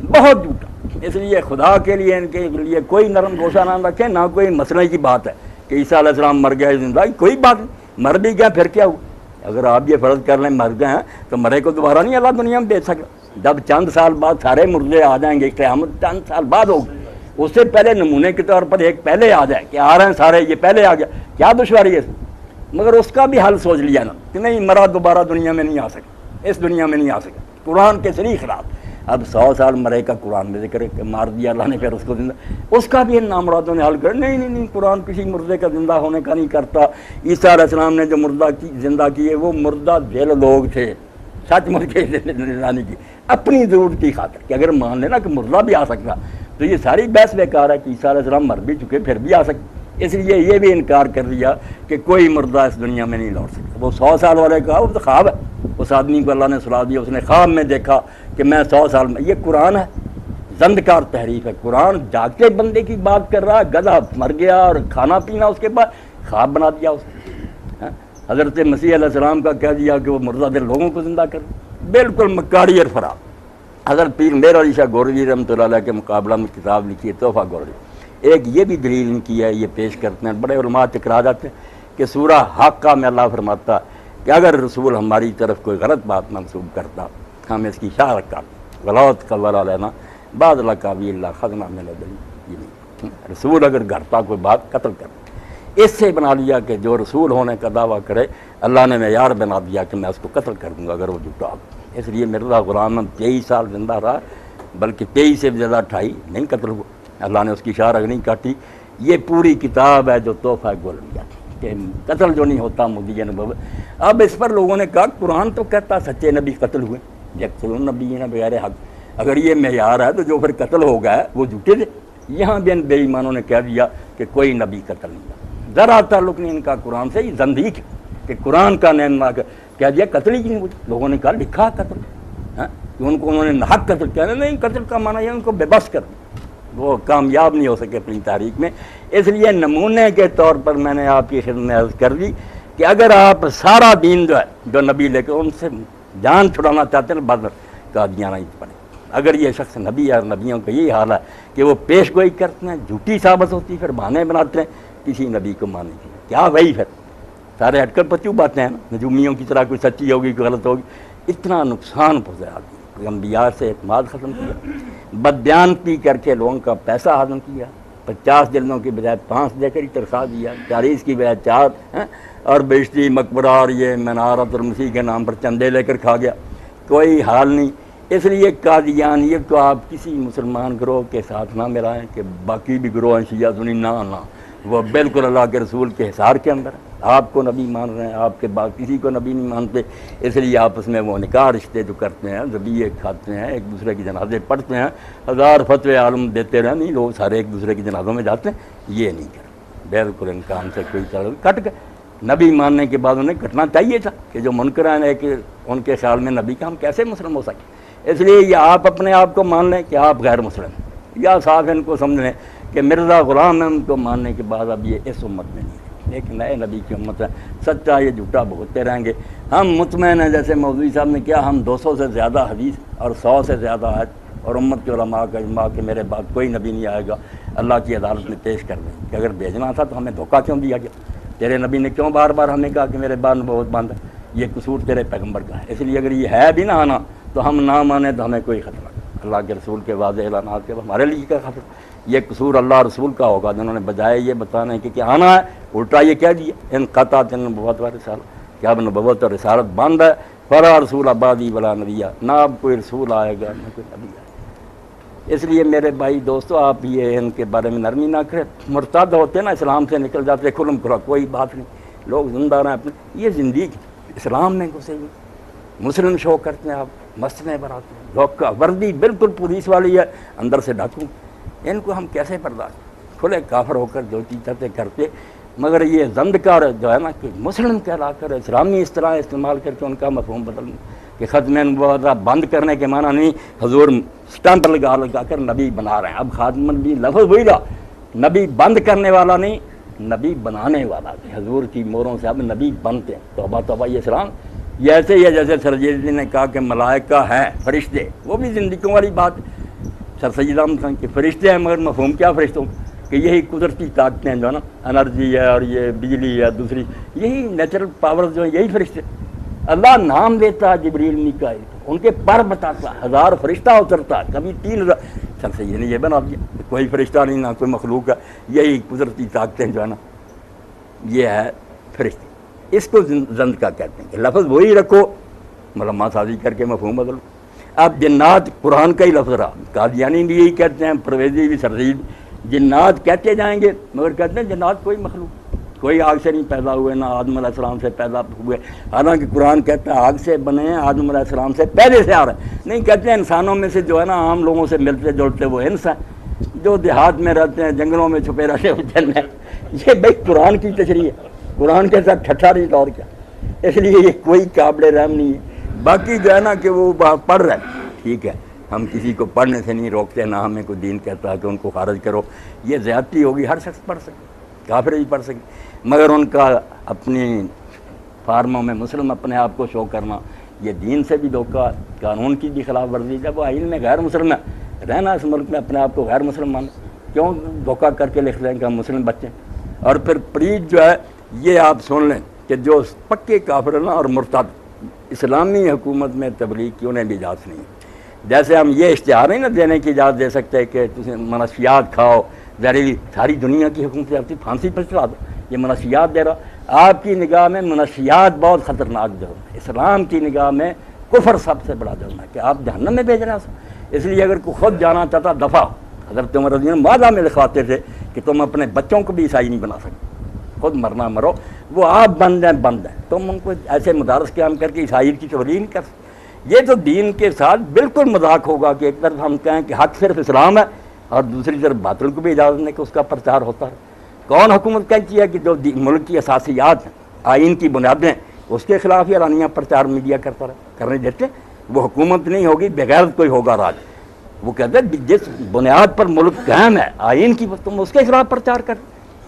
بہت جھوٹا۔ اس لیے خدا کے لیے ان کے لیے کوئی نرم گوشہ نہ رکھیں، نہ کوئی مسئلے کی بات ہے کہ عیسیٰ علیہ السلام مر گیا زندہ، کوئی بات نہیں، مر بھی گیا پھر کیا ہوا؟ اگر آپ یہ فرض کر لیں مر گئے ہیں تو مرے کو دوبارہ نہیں اللہ دنیا میں بھیج سکتا، جب چند سال بعد سارے مردے آ جائیں گے، قیامت چند سال بعد ہوگی، اس سے پہلے نمونے کے طور پر ایک پہلے آ جائے کہ آ رہے ہیں سارے، یہ پہلے آ گیا، کیا دشواری ہے اس میں؟ مگر اس کا بھی حل سوچ لیا نا کہ نہیں مرا دوبارہ دنیا میں نہیں آ سکتا، اس دنیا میں نہیں آ سکتا، قرآن کے صریح خلاف۔ اب 100 سال مرے کا قرآن میں ذکر ہے کہ مار دیا اللہ نے پھر اس کو زندہ، اس کا بھی ان نامرادوں نے حل کر نہیں قرآن کسی مردے کا زندہ ہونے کا نہیں کرتا۔ عیسیٰ علیہ السلام نے جو مردہ زندہ کیے وہ مردہ دل لوگ تھے، سچ مچ کے زندانی کی اپنی ضرورت کی خاطر، کہ اگر مان لینا کہ مردہ بھی آ سکتا تو یہ ساری بحث بیکار ہے کہ عیسیٰ علیہ السلام مر بھی چکے پھر بھی آ سکتے، اس لیے یہ بھی انکار کر دیا کہ کوئی مردہ اس دنیا میں نہیں لوٹ سکتا۔ وہ 100 سال والے کا وہ تو خواب ہے، اس آدمی کو اللہ نے سلا دیا، اس نے خواب میں دیکھا کہ میں 100 سال میں، یہ قرآن ہے، زندکار تحریف ہے، قرآن جاگتے بندے کی بات کر رہا ہے، گدھا مر گیا اور کھانا پینا اس کے بعد خواب بنا دیا اس نے۔ حضرت مسیح علیہ السلام کا کہہ دیا کہ وہ مردہ دل لوگوں کو زندہ کر، بالکل مکاری اور فرار۔ حضرت پیر میر علی شاہ گولوی رحمۃ اللہ علیہ کے مقابلہ میں کتاب لکھی ہے تحفہ گولوی، ایک یہ بھی دلیل ان کی ہے، یہ پیش کرتے ہیں، بڑے علماء ٹکرا جاتے ہیں کہ سورہ حاقہ میں اللہ فرماتا کہ اگر رسول ہماری طرف کوئی غلط بات منسوب کرتا ہم اس کی شاہ رکھا، غلط قبل لینا بعد لقابی اللہ خزنہ میں لدن، رسول اگر گھرتا کوئی بات قتل کر، اس سے بنا لیا کہ جو رسول ہونے کا دعویٰ کرے اللہ نے معیار بنا دیا کہ میں اس کو قتل کر دوں گا اگر وہ جھوٹا ہو۔ اس لیے مرزا غلام 23 سال زندہ رہا، بلکہ 23 سے بھی زیادہ 28 نہیں قتل ہوا، اللہ نے اس کی شاہ رگ نہیں کاٹی۔ یہ پوری کتاب ہے جو تحفہ گولویہ کہ قتل جو نہیں ہوتا مدعی نبوت۔ اب اس پر لوگوں نے کہا قرآن تو کہتا سچے نبی قتل ہوئے، یقتلون النبیین بغیر حق، اگر یہ معیار ہے تو جو پھر قتل ہو گیا وہ جھوٹے تھے۔ یہاں بھی ان بے ایمانوں نے کہہ دیا کہ کوئی نبی قتل نہیں ہوا، ذرا تعلق نہیں ان کا قرآن سے، یہ زندیق ہے کہ قرآن کا نیم کہہ دیا قتل ہی نہیں ہوئی۔ لوگوں نے کہا لکھا قتل، ان کو انہوں نے ناحق قتل کہنا، نہیں قتل کا معنی ہے ان کو بے بس کر دیا، وہ کامیاب نہیں ہو سکے اپنی تاریخ میں۔ اس لیے نمونے کے طور پر میں نے آپ کی خدمت میں عرض کر دی کہ اگر آپ سارا دین جو ہے جو نبی لے کے ان سے جان چھڑانا چاہتے ہیں بدر قادیانہ ہی پڑے، اگر یہ شخص نبی یا نبیوں کا یہی حال ہے کہ وہ پیش گوئی کرتے ہیں، جھوٹی ثابت ہوتی ہے، پھر بہانے بناتے ہیں کسی نبی کو ماننے کے لیے، کیا وہی پھر سارے ہٹ کر پچو باتیں ہیں نا، نجومیوں کی طرح کوئی سچی ہوگی کوئی غلط ہوگی، اتنا نقصان پہنچا آدمی، انبیاء سے اعتماد ختم کیا، بدبیانتی کر کے لوگوں کا پیسہ ہضم کیا، 50 جلدوں کی بجائے 5 دے کر ہی ترخواہ دیا، 40 کی بجائے 4، اور بہشتی مقبرہ اور یہ منارت اور مسیح کے نام پر چندے لے کر کھا گیا، کوئی حال نہیں۔ اس لیے قادیانیت کو آپ کسی مسلمان گروہ کے ساتھ نہ ملائیں کہ باقی بھی گروہ ہیں شیعہ سنی، نہ وہ بالکل اللہ کے رسول کے حصار کے اندر ہے، آپ کو نبی مان رہے ہیں، آپ کے بعد کسی کو نبی نہیں مانتے، اس لیے آپس میں وہ نکاح رشتے جو کرتے ہیں، ذبیحے کھاتے ہیں، ایک دوسرے کی جنازے پڑھتے ہیں، 1000 فتوے عالم دیتے رہے، نہیں لوگ سارے ایک دوسرے کی جنازوں میں جاتے ہیں، یہ نہیں کرتے، بالکل ان کام سے کوئی تعلق، کٹ گئے۔ نبی ماننے کے بعد انہیں کٹنا چاہیے تھا کہ جو منکران ہے کہ ان کے خیال میں نبی کا ہم کیسے مسلم ہو سکے، اس لیے یا آپ اپنے آپ کو مان لیں کہ آپ غیر مسلم ہیں، یا صاف ان کو سمجھ لیں کہ مرزا غلام ہے، ان کو ماننے کے بعد اب یہ اس امت میں نہیں ہے، ایک نئے نبی کی امت ہے، سچا یہ جھوٹا بھگتتے رہیں گے۔ ہم مطمئن ہیں، جیسے مولوی صاحب نے کیا، ہم 200 سے زیادہ حدیث اور 100 سے زیادہ آیت اور امت کے علماء کا اجماع کہ میرے بعد کوئی نبی نہیں آئے گا، اللہ کی عدالت میں پیش کر دیں کہ اگر بھیجنا تھا تو ہمیں دھوکہ کیوں دیا گیا، تیرے نبی نے کیوں بار بار ہمیں کہا کہ میرے بعد نبوت بند ہے، یہ قصور تیرے پیغمبر کا ہے، اس لیے اگر یہ ہے بھی نہ آنا تو ہم نہ مانیں تو ہمیں کوئی خطرہ نہیں، اللہ کے رسول کے واضح اعلانات کے ہمارے لیے کیا خطرہ، یہ قصور اللہ رسول کا ہوگا جنہوں نے بجائے یہ بتانے کہ کیا آنا ہے الٹا یہ کہہ دیا ان قطعت نبوت و رسالت، کہ اب نبوت اور رسالت بند ہے، فلا رسول آبادی ولا نبی، نہ اب کوئی رسول آئے گا نہ کوئی نبی آئے گا۔ اس لیے میرے بھائی دوستو، آپ یہ ان کے بارے میں نرمی نہ کریں، مرتد ہوتے نا اسلام سے نکل جاتے کھلم کھلا، کوئی بات نہیں، لوگ زندہ رہیں اپنے، یہ زندگی اسلام میں گھسے ہوئے، مسلم شو کرتے ہیں، آپ مسجدیں بناتے ہیں، لوگ کا وردی بالکل پولیس والی ہے، اندر سے ڈاکو، ان کو ہم کیسے برداشت، کھلے کافر ہو کر جو چیزیں کرتے، مگر یہ زندکار جو ہے نا کہ مسلم کہلا کر اسلامی اصطلاح استعمال کر کے ان کا مفہوم بدلنا کہ ختم نبوت بند کرنے کے معنی نہیں، حضور سٹمپ لگا کر نبی بنا رہے ہیں، اب خاتم النبی لفظ وہی رہا، نبی بند کرنے والا نہیں، نبی بنانے والا، حضور کی موروں سے اب نبی بنتے ہیں، توبہ توبہ، یہ اسلام یہ ایسے ہی ہے جیسے سر سید نے کہا کہ ملائکہ ہیں فرشتے، وہ بھی زندگیوں والی بات ہے، سر سید احمد خان کہ فرشتے ہیں، مگر مفہوم کیا فرشتوں کہ یہی قدرتی طاقتیں جو ہے نا، انرجی ہے اور یہ بجلی ہے، دوسری یہی نیچرل پاور جو ہیں، یہی فرشتے، اللہ نام دیتا ہے جبریل میکائیل، ان کے پر بتاتا، 1000 فرشتہ اترتا ہے، کبھی 3000، سر سید نے یہ بنا دیا، کوئی فرشتہ نہیں، نہ کوئی مخلوق ہے، یہی قدرتی طاقتیں جو ہے نا، یہ ہے فرشتے، اس کو زند کا کہتے ہیں کہ لفظ وہی رکھو، ملما سازی کر کے مفہوم بدلو۔ اب جنات قرآن کا ہی لفظ رہا، قادیانی بھی یہی کہتے ہیں، پرویزی بھی، سرزید، جنات کہتے جائیں گے، مگر کہتے ہیں جنات کوئی مخلوق، کوئی آگ سے نہیں پیدا ہوئے، نہ آدم علیہ السلام سے پیدا ہوئے، حالانکہ قرآن کہتا ہے آگ سے بنے ہیں، آدم علیہ السلام سے پہلے سے آ رہے ہیں، نہیں کہتے ہیں انسانوں میں سے جو ہے نا عام لوگوں سے ملتے جلتے وہ انس ہیں، جو دیہات میں رہتے ہیں، جنگلوں میں چھپے رہتے ہیں، جن میں یہ بھائی قرآن کی تشریح ہے، قرآن کے ساتھ ٹھٹھا نہیں اور کیا، اس لیے یہ کوئی قابل رحم نہیں ہے۔ باقی جو ہے نا کہ وہ پڑھ رہے ہیں، ٹھیک ہے، ہم کسی کو پڑھنے سے نہیں روکتے، نہ ہمیں کوئی دین کہتا ہے کہ ان کو خارج کرو، یہ زیادتی ہوگی، ہر شخص پڑھ سکے، کافر بھی پڑھ سکے، مگر ان کا اپنی فارموں میں مسلم اپنے آپ کو شو کرنا، یہ دین سے بھی دھوکہ، قانون کی بھی خلاف ورزی، جب وہ آئین میں غیر مسلم ہے، رہنا اس ملک میں اپنے آپ کو غیر مسلم مانے، کیوں دھوکہ کر کے لکھ لیں کہ ہم مسلم بچے ہیں۔ اور پھر پریت جو ہے، یہ آپ سن لیں کہ جو پکے کافر ہیں نا اور مرتد، اسلامی حکومت میں تبلیغ کی انہیں بھی اجازت نہیں ہے، جیسے ہم یہ اشتہار نہیں نا دینے کی اجازت دے سکتے کہ تم منشیات کھاؤ، زہریلی، ساری دنیا کی حکومت آپ کی پھانسی پر چلا دو، یہ منشیات دے رہا، آپ کی نگاہ میں منشیات بہت خطرناک جرم ہے، اسلام کی نگاہ میں کفر سب سے بڑا جرم ہے کہ آپ جہنم میں بھیج رہے ہیں، اس لیے اگر کوئی خود جانا چاہتا دفع، حضرت عمر رضی اللہ عنہ وعدہ میں لکھواتے تھے کہ تم اپنے بچوں کو بھی عیسائی نہیں بنا سکتے، خود مرنا مرو، وہ آپ بند ہیں، تم ان کو ایسے مدارس قیام کر کے عیسائی کی تبلیغ نہیں کر سکتے۔ یہ تو دین کے ساتھ بالکل مذاق ہوگا کہ ایک طرف ہم کہیں کہ حق صرف اسلام ہے اور دوسری طرف باطل کو بھی اجازت نہیں کہ اس کا پرچار ہوتا ہے۔ کون حکومت کہتی ہے کہ جو ملک کی اساسیات ہیں، آئین کی بنیادیں، اس کے خلاف ہی اعلانیہ پرچار میڈیا کرتا رہے، کرنے دیتے؟ وہ حکومت نہیں ہوگی، بغیر کوئی ہوگا راج، وہ کہتے ہیں جس بنیاد پر ملک قائم ہے آئین کی، تم اس کے خلاف پرچار کر،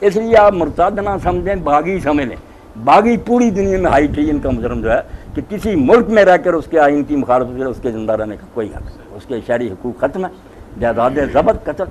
اس لیے آپ مرتد نہ سمجھیں، باغی سمجھ لیں، باغی پوری دنیا میں ہائی ٹرین کا مجرم جو ہے کہ کسی ملک میں رہ کر اس کے آئین کی مخالفت کرے، اس کے زندہ رہنے کا کوئی حق نہیں، اس کے شہری حقوق ختم ہیں، جائیداد ضبط قتل.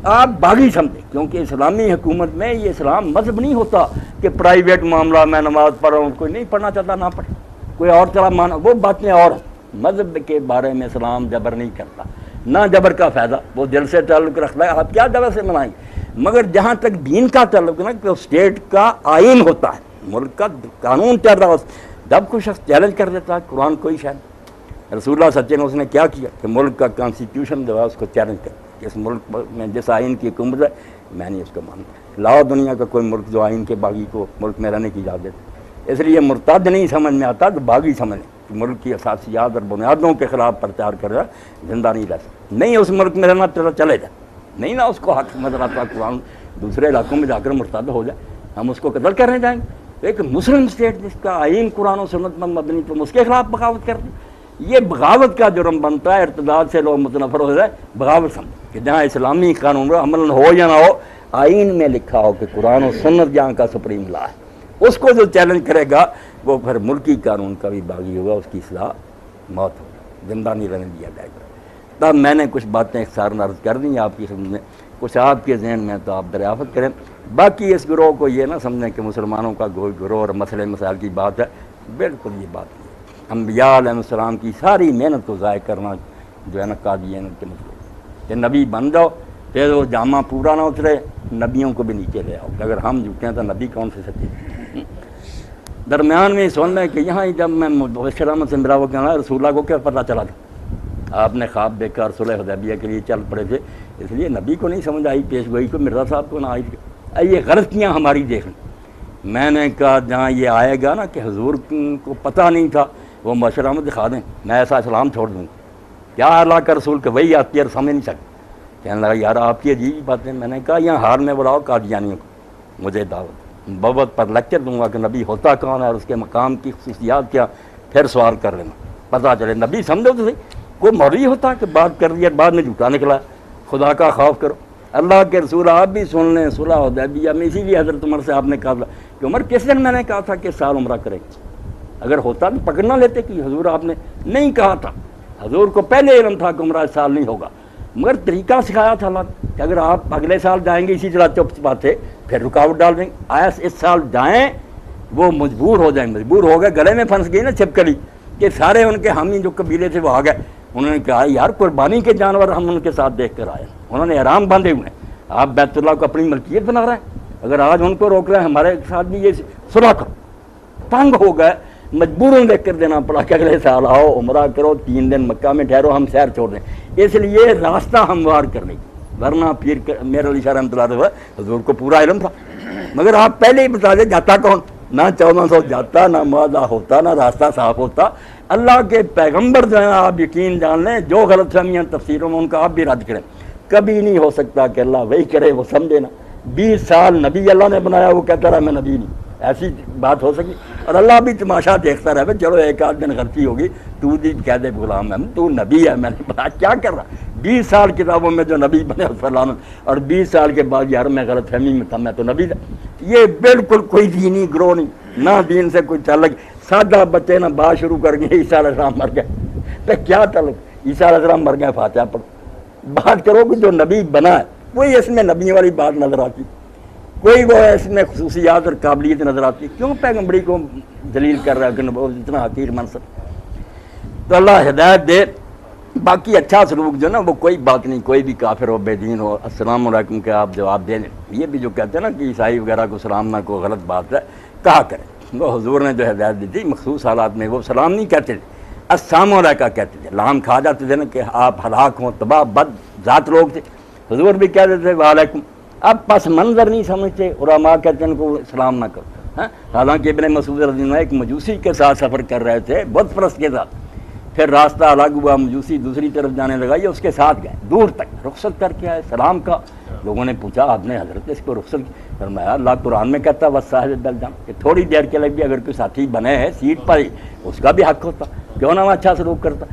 آپ باغی سمجھیں، کیونکہ اسلامی حکومت میں یہ اسلام مذہب نہیں ہوتا کہ پرائیویٹ معاملہ میں نماز پڑھ رہا ہوں، کوئی نہیں پڑھنا چاہتا نہ پڑھے، کوئی اور طرح مانا، وہ باتیں اور ہیں. مذہب کے بارے میں اسلام جبر نہیں کرتا، نہ جبر کا فائدہ، وہ دل سے تعلق رکھتا ہے، آپ کیا جبر سے منائیں گے. مگر جہاں تک دین کا تعلق ہے نا، کہ اسٹیٹ کا آئین ہوتا ہے، ملک کا قانون چل رہا ہے، جب کوئی شخص چیلنج کر دیتا ہے قرآن کوئی شاید، رسول اللہ سچے نے اس نے کیا کیا کہ ملک کا کانسٹیٹیوشن جو ہے اس کو چیلنج کر کہ اس ملک میں جس آئین کی حکومت ہے میں نہیں اس کو مانتا. لاؤ دنیا کا کوئی ملک جو آئین کے باغی کو ملک میں رہنے کی اجازت ہے. اس لیے مرتد نہیں سمجھ میں آتا تو باغی سمجھ کہ ملک کی اساسیات اور بنیادوں کے خلاف پرچار کر رہا زندہ نہیں رہ سکتا. نہیں اس ملک میں رہنا چلے جائے، نہیں نہ اس کو حق نظر آتا قرآن دوسرے علاقوں میں جا کر مرتد ہو جائے، ہم اس کو قتل کرنے جائیں گے. ایک مسلم اسٹیٹ جس کا آئین قرآن و سنت پر مبنی تو اس کے خلاف بغاوت کر دیں. یہ بغاوت کا جرم بنتا ہے، ارتداد سے لوگ متنفر ہو جائے، بغاوت سمجھ کہ جہاں اسلامی قانون عمل ہو یا نہ ہو، آئین میں لکھا ہو کہ قرآن و سنت جہاں کا سپریم لا ہے، اس کو جو چیلنج کرے گا وہ پھر ملکی قانون کا بھی باغی ہوگا، اس کی اصلاح موت ہوگا، زندہ نہیں رہنے دیا جائے گا. تب میں نے کچھ باتیں اختصار عرض کر دیں آپ کی خدمت میں، کچھ آپ کے ذہن میں تو آپ دریافت کریں. باقی اس گروہ کو یہ نہ سمجھیں کہ مسلمانوں کا گروہ اور مسئلے مسائل کی بات ہے، بالکل یہ بات نہیں. انبیاء علیہ السلام کی ساری محنت کو ضائع کرنا جو ہے نا قادیانیت کے مطلب کہ نبی بن جاؤ پھر وہ جامع پورا نہ اترے، نبیوں کو بھی نیچے لے آؤ کہ اگر ہم جھوٹے ہیں تو نبی کون سے سچے. درمیان میں سن لیں کہ یہاں جب میں مبشر احمد سے میرا وہ کہنا رسول اللہ کو کیا پتہ چلا تھا، آپ نے خواب دیکھ کر صلح حدیبیہ کے لیے چل پڑے تھے، اس لیے نبی کو نہیں سمجھ آئی، پیش گوئی کو مرزا صاحب کو نہ آئی. یہ غلطیاں ہماری دیکھ لیں. میں نے کہا جہاں یہ آئے گا نا کہ حضور کو پتہ نہیں تھا، وہ مبشر احمد دکھا دیں، میں ایسا اسلام چھوڑ دوں. کیا اللہ کا رسول کہ وہی آتی ہے اور سمجھ نہیں سکتے. کہنے لگا یار آپ کی عجیب باتیں. میں نے کہا یہاں ہار میں بلاؤ قادیانیوں کو، مجھے دعوت بابت پر لیکچر دوں گا کہ نبی ہوتا کون ہے اور اس کے مقام کی خصوصیات کیا، پھر سوال کر لینا پتہ چلے. نبی سمجھو تو صحیح، کوئی مولوی ہوتا کہ بات کر دیا بعد میں جھوٹا نکلا. خدا کا خوف کرو، اللہ کے رسول آپ بھی سن لیں. صلح حدیبیہ میں اسی لیے حضرت عمر سے آپ نے کہا تھا کہ عمر کس دن میں نے کہا تھا کہ سال عمرہ کریں، اگر ہوتا تو پکڑنا لیتے کہ حضور آپ نے نہیں کہا تھا. حضور کو پہلے علم تھا کہ عمرہ اس سال نہیں ہوگا، مگر طریقہ سکھایا تھا اللہ کہ اگر آپ اگلے سال جائیں گے اسی طرح چپ چپاتے پھر رکاوٹ ڈال دیں گے. آیا اس سال جائیں، وہ مجبور ہو جائیں، مجبور ہو گئے، گلے میں پھنس گئی نا چھپکلی کہ سارے ان کے حامی جو قبیلے تھے وہ آ گئے. انہوں نے کہا یار قربانی کے جانور ہم ان کے ساتھ دیکھ کر آئے، انہوں نے احرام باندھے ہوئے ہیں، آپ بیت اللہ کو اپنی ملکیت بنا رہے ہیں. اگر آج ان کو روک رہے ہیں ہمارے ساتھ بھی یہ صلح کرو. تنگ ہو گئے، مجبوراً دیکھ کر دینا پڑا کہ اگلے سال آؤ عمرہ کرو، 3 دن مکہ میں ٹھہرو، ہم سیر چھوڑ دیں. اس لیے راستہ ہموار کرنے کی، ورنہ پیر میرے علی شاہ رحمۃ اللہ حضور کو پورا علم تھا، مگر آپ پہلے ہی بتا دیں جاتا کون، نہ 1400 جاتا، نہ معاہدہ ہوتا، نہ راستہ صاف ہوتا. اللہ کے پیغمبر جو ہیں آپ یقین جان لیں، جو غلط فہمیاں تفسیروں میں ان کا آپ بھی رد کریں. کبھی نہیں ہو سکتا کہ اللہ وہی کرے وہ سمجھے نا. 20 سال نبی اللہ نے بنایا، وہ کہتا رہا میں نبی نہیں، ایسی بات ہو سکی. اور اللہ بھی تماشا دیکھتا رہے، چلو ایک آدھ دن غلطی ہوگی، تو بھی کہہ دے غلام ہے تو نبی ہے. میں نے بتا کیا کر رہا، 20 سال کتابوں میں جو نبی بنے فلانا، اور 20 سال کے بعد یار میں غلط فہمی میں تھا، میں تو نبی تھا. یہ بالکل کوئی دینی گروہ نہیں، نہ دین سے کوئی تعلق. سادہ بچے نہ بات شروع کر گئے عیسیٰ علیہ السلام مر گئے، تو کیا تعلق، عیسیٰ علیہ السلام مر گئے فاتحہ پڑھو. بات کرو کہ جو نبی بنا ہے کوئی اس میں نبی والی بات نظر آتی، کوئی وہ اس میں خصوصیات اور قابلیت نظر آتی. کیوں پیغمبری کو دلیل کر رہا ہے کہ اتنا حقیر منصب. تو اللہ ہدایت دے. باقی اچھا سلوک جو نا وہ کوئی بات نہیں، کوئی بھی کافر ہو بے دین ہو السلام علیکم کے آپ جواب دے دیں. یہ بھی جو کہتے ہیں نا کہ عیسائی وغیرہ کو سلام نہ کو غلط بات ہے، کہا کریں. وہ حضور نے جو ہدایت دی تھی مخصوص حالات میں وہ سلام نہیں کہتے تھے، السلام علیکم کہتے تھے. لام کھا جاتے تھے نا کہ آپ ہلاک ہوں، تباہ بد ذات لوگ تھے. حضور بھی کہتے تھے وعلیکم. اب پس منظر نہیں سمجھتے، علماء کہتے ہیں ان کو سلام نہ کرو. حالانکہ ابن مسعود رضی اللہ عنہ ایک مجوسی کے ساتھ سفر کر رہے تھے، بت پرست کے ساتھ. پھر راستہ الگ ہوا، مجوسی دوسری طرف جانے لگا، یہ اس کے ساتھ گئے، دور تک رخصت کر کے آئے. سلام کا لوگوں نے پوچھا آپ نے حضرت اس کو رخصت کی؟ فرمایا اللہ قرآن میں کہتا ہے وصاحب بالجنب کہ تھوڑی دیر کے لیے بھی اگر کوئی ساتھی بنے ہے سیٹ پر ہی اس کا بھی حق ہوتا، کیوں نہ وہ اچھا سلوک کرتا.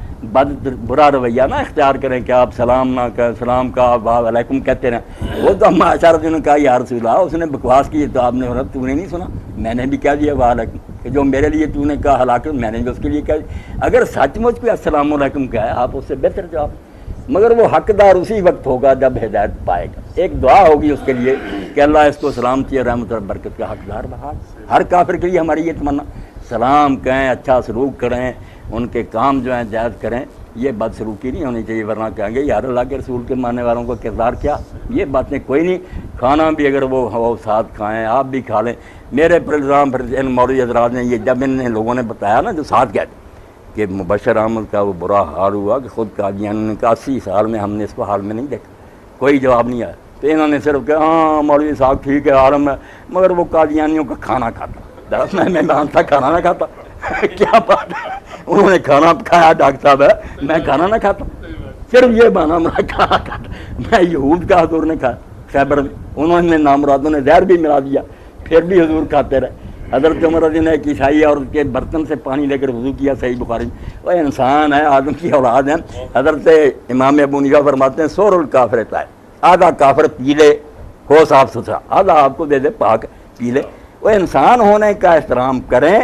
برا رویہ نہ اختیار کریں کہ آپ سلام نہ کہیں، سلام کا آپ وعلیکم کہتے رہیں. وہ تو ہم عائشہ رضی اللہ عنہا نے کہا یا رسول اللہ اس نے بکواس کی تو آپ نے تو نے نہیں سنا، میں نے بھی کہہ دیا وعلیکم کہ جو میرے لیے تو نے کہا ہلاکت میں نے بھی اس کے لیے کہا. اگر سچ مچ کوئی السلام علیکم کہا ہے آپ اس سے بہتر جواب. مگر وہ حقدار اسی وقت ہوگا جب ہدایت پائے گا. ایک دعا ہوگی اس کے لیے کہ اللہ اس کو سلامتی اور رحمت اور برکت کا حقدار بہار. ہر کافر کے لیے ہماری یہ تمنا، سلام کہیں، اچھا سلوک کریں، ان کے کام جو ہیں جائز کریں. یہ بد سلوکی نہیں ہونی چاہیے، ورنہ کہیں گے یار اللہ کے رسول کے ماننے والوں کو کردار کیا. یہ باتیں کوئی نہیں. کھانا بھی اگر وہ ساتھ کھائیں، آپ بھی کھا لیں. میرے پر الزام پھر ان مولوی حضرات نے یہ جب ان لوگوں نے بتایا نا جو ساتھ گئے کہ مبشر احمد کا وہ برا حال ہوا کہ خود قادیانی نے کہا 80 سال میں ہم نے اس کو حال میں نہیں دیکھا، کوئی جواب نہیں آیا. تو انہوں نے صرف کہا ہاں مولوی صاحب ٹھیک ہے عالم ہے، مگر وہ قادیانیوں کا کھانا کھاتا. دراصل میں مانتا کھانا نہ کھاتا. کیا بات ہے، انہوں نے کھانا کھایا ڈاکٹر صاحب ہے، میں کھانا نہ کھاتا. صرف یہ بہانا میں کھانا کھاتا. میں یہود کا حضور نے کھایا خیبر میں، انہوں نے نامرادوں نے زہر بھی ملا دیا، پھر بھی حضور کھاتے رہے. حضرت عمر رضی نے ایک عیسائی اور اس کے برتن سے پانی لے کر وضو کیا، صحیح بخاری میں. وہ انسان ہے، آدم کی اولاد ہیں. حضرت امام ابو حنیفہ فرماتے ہیں سور الکافر ہے، آدھا کافر پی لے ہو صاف ستھرا، آدھا آپ کو دے دے پاک پی لے. وہ انسان ہونے کا احترام کریں،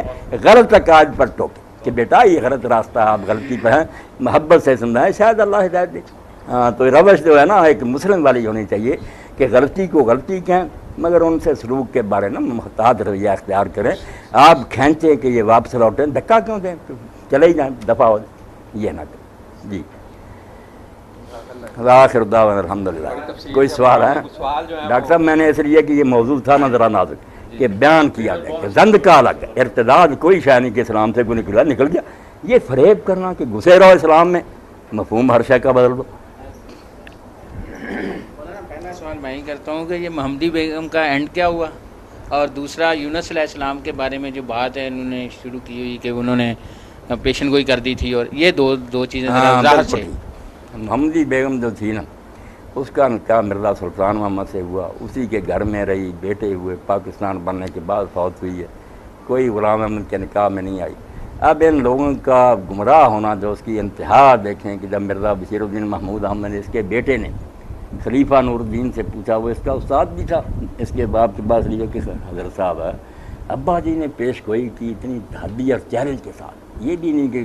غلط عقائد پر ٹوکیں کہ بیٹا یہ غلط راستہ آپ غلطی پہ ہیں، محبت سے سمجھائیں، شاید اللہ ہدایت دے. ہاں تو روش جو ہے نا ایک مسلم والی ہونی چاہیے کہ غلطی کو غلطی کہیں، مگر ان سے سلوک کے بارے میں محتاط رویہ اختیار کریں. آپ کھینچیں کہ یہ واپس لوٹیں، دھکا کیوں دیں، چلے ہی جائیں، دفعہ ہو جائیں، یہ نہ کریں. جی آخر دعوانا الحمدللہ. کوئی سوال ہے ڈاکٹر صاحب؟ میں نے اس لیے کہ یہ موضوع تھا نا ذرا نازک کہ بیان کیا جائے کہ زند کا الگ ہے، ارتداد کوئی شے نہیں کہ اسلام سے کوئی نکل گیا. یہ فریب کرنا کہ گھسے رہو اسلام میں، مفہوم ہر شے کا بدل دو. پہلا سوال میں ہی کرتا ہوں کہ یہ محمدی بیگم کا اینڈ کیا ہوا، اور دوسرا یونس علیہ السلام کے بارے میں جو بات ہے انہوں نے شروع کی ہوئی کہ انہوں نے پیشن گوئی کر دی تھی، اور یہ دو چیزیں وضاحت سے. محمدی بیگم جو تھی نا اس کا نکاح مرزا سلطان محمد سے ہوا، اسی کے گھر میں رہی، بیٹے ہوئے، پاکستان بننے کے بعد فوت ہوئی ہے، کوئی غلام احمد کے نکاح میں نہیں آئی. اب ان لوگوں کا گمراہ ہونا جو اس کی انتہا دیکھیں کہ جب مرزا بشیر الدین محمود احمد نے اس کے بیٹے نے خلیفہ نور الدین سے پوچھا، وہ اس کا استاد بھی تھا، اس کے باپ کے پاس خلیفہ کس حضرت صاحب ہے، ابا جی نے پیش گوئی کی اتنی دھاڑی اور چیلنج کے ساتھ، یہ بھی نہیں کہ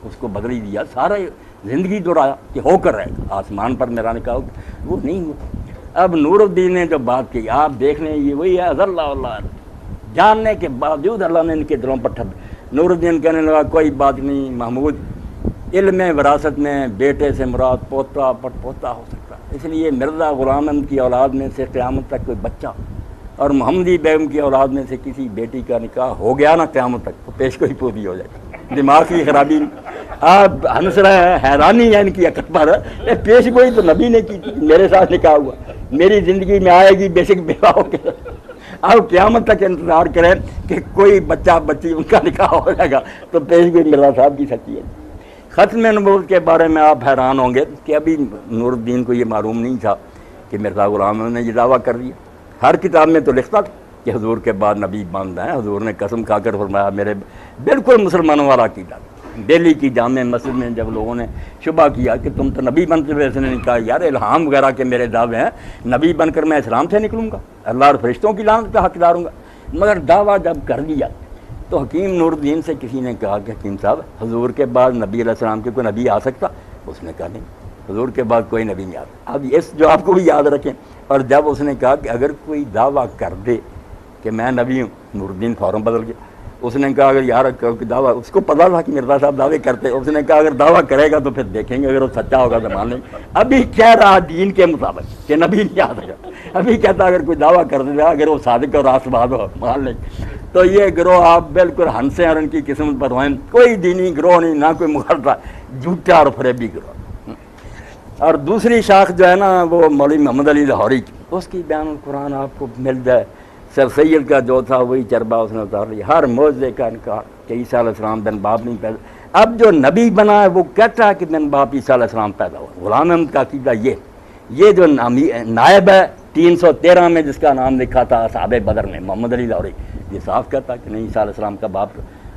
اس کو بدل ہی دیا، سارا زندگی دوہرایا کہ ہو کر رہے گا، آسمان پر میرا نکاح وہ نہیں ہوا. اب نور الدین نے جو بات کی آپ دیکھ لیں، یہ وہی ہے اللہ اللہ جاننے کے باوجود اللہ نے ان کے دلوں پر نور الدین کہنے لگا کوئی بات نہیں محمود، علم وراثت میں بیٹے سے مراد پوتا پر پوتا ہو سکتا، اس لیے مرزا غلام احمد کی اولاد میں سے قیامت تک کوئی بچہ اور محمدی بیگم کی اولاد میں سے کسی بیٹی کا نکاح ہو گیا نا قیامت تک تو پیش گوئی پوری ہو جائے. دماغ کی خرابی آپ ہنس رہے ہیں، حیرانی ہے ان کی عقل پر. پیش گوئی تو نبی نے کی، میرے ساتھ نکاح ہوا، میری زندگی میں آئے گی بیشک بیوہ ہو کے. آپ قیامت تک انتظار کریں کہ کوئی بچہ بچی ان کا نکاح ہو جائے گا تو پیش گوئی مرزا صاحب کی سچی ہے. ختم نبوت کے بارے میں آپ حیران ہوں گے کہ ابھی نور الدین کو یہ معلوم نہیں تھا کہ مرزا غلام احمد نے یہ دعویٰ کر دیا. ہر کتاب میں تو لکھتا تھا کہ حضور کے بعد نبی بند ہیں، حضور نے قسم کھا کر فرمایا میرے بالکل مسلمانوں والا عقیدہ. دہلی کی جامع مسجد میں جب لوگوں نے شبہ کیا کہ تم تو نبی بنتے ہوئے، اس نے کہا یار الہام وغیرہ کے میرے دعوے ہیں، نبی بن کر میں اسلام سے نکلوں گا، اللہ اور فرشتوں کی لعنت کا حقدار ہوں گا. مگر دعویٰ جب کر دیا تو حکیم نور الدین سے کسی نے کہا کہ حکیم صاحب حضور کے بعد نبی علیہ السلام کے کوئی نبی آ سکتا؟ اس نے کہا نہیں، حضور کے بعد کوئی نبی نہیں آتا. اب اس جو آپ کو بھی یاد رکھیں. اور جب اس نے کہا کہ اگر کوئی دعویٰ کر دے کہ میں نبی ہوں، نور الدین فوراً بدل گیا. اس نے کہا اگر یار دعویٰ، اس کو پتا تھا کہ مرزا صاحب دعوے کرتے، اس نے کہا اگر دعویٰ کرے گا تو پھر دیکھیں گے، اگر وہ سچا ہوگا تو مان لیں گے. ابھی کہہ رہا دین کے مطابق کہ نبی نہیں آ سکا، ابھی کہتا اگر کوئی دعویٰ کر دے گا اگر وہ صادق اور راست بات ہو مان لیں گے. تو یہ گروہ آپ بالکل ہنسیں اور ان کی قسمت پر ہوئیں. کوئی دینی گروہ نہیں، نہ کوئی مغالطہ، جھوٹا اور فریبی گروہ. اور دوسری شاخ جو ہے نا وہ مولوی محمد علی لاہوری کی، اس کی بیان القرآن آپ کو مل جائے. سر سید کا جو تھا وہی چربا اس نے اتار لیا، ہر معجزے کا انکار کہ عیسیٰ علیہ السلام بن باپ نہیں پیدا. اب جو نبی بنا ہے وہ کہتا ہے کہ بن باپ عیسیٰ علیہ السلام پیدا ہوا. غلام احمد کا عقیدہ یہ جو نائب ہے 313 میں جس کا نام لکھا تھا اصحاب بدر میں، محمد علی لاہوری، یہ صاف کہتا کہ نہیں عیسیٰ علیہ السلام کا باپ.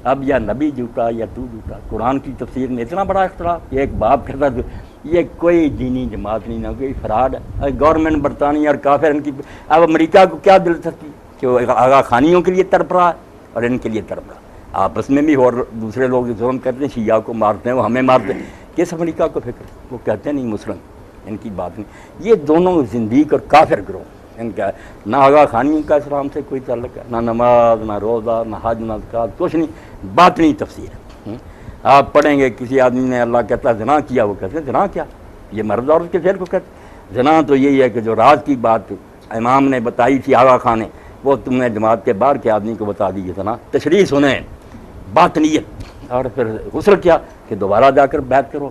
اب یا نبی جھوٹا یا تو جھوٹا. قرآن کی تفسیر میں اتنا بڑا اختلاف، یہ ایک باپ کہتا ہے. یہ کوئی دینی جماعت نہیں، نہ کوئی فراڈ ہے. گورنمنٹ برطانیہ اور کافر ان کی. اب امریکہ کو کیا دلچسپی کہ وہ آغا خانیوں کے لیے تڑپ رہا ہے اور ان کے لیے تڑپ رہا ہے. آپس میں بھی اور دوسرے لوگ ظلم کرتے ہیں، شیعہ کو مارتے ہیں، وہ ہمیں مارتے ہیں. کس امریکہ کو فکر؟ وہ کہتے ہیں نہیں مسلم، ان کی بات نہیں. یہ دونوں زندیق اور کافر گروہ. ان کا نہ آغا خانی کا اسلام سے کوئی تعلق ہے، نہ نماز، نہ روزہ، نہ حج، نہ زکوٰۃ، کچھ نہیں. باطنی تفسیر ہے. آپ پڑھیں گے کسی آدمی نے اللہ کہتا ہے زنا کیا، وہ کہتے ہیں زنا کیا؟ یہ مرد عورت کے فعل کو کہتے ہیں. زنا تو یہی ہے کہ جو راز کی بات امام نے بتائی تھی آغا خان نے، وہ تم نے جماعت کے باہر کے آدمی کو بتا دی. زنا تشریح سنیں، باطنیت. اور پھر غسل کیا کہ دوبارہ جا کر بیعت کرو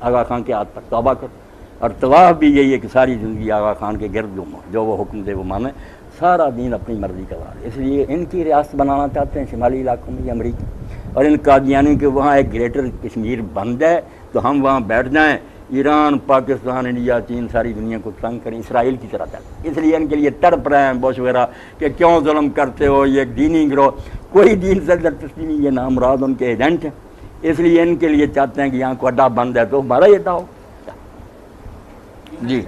آغا خان کے ہاتھ پر، توبہ کرو. اور طواف بھی یہی ہے کہ ساری زندگی آغا خان کے گرد گھومو، جو وہ حکم دے وہ مانے. سارا دین اپنی مرضی کا وار. اس لیے ان کی ریاست بنانا چاہتے ہیں شمالی علاقوں میں یہ امریکہ، اور ان قادیانی کے وہاں ایک گریٹر کشمیر بن جائے تو ہم وہاں بیٹھ جائیں. ایران، پاکستان، انڈیا، چین ساری دنیا کو تنگ کریں، اسرائیل کی طرح چلیں. اس لیے ان کے لیے تڑپ رہے ہیں بوش وغیرہ کہ کیوں ظلم کرتے ہو، یہ ایک دینی گروہ. کوئی دین سے دلچسپی نہیں، یہ نامراد ان کے ایجنٹ ہیں. اس لیے ان کے لیے چاہتے ہیں کہ یہاں کو اڈا بند ہے تو ہمارا یہ اڈا ہو. جی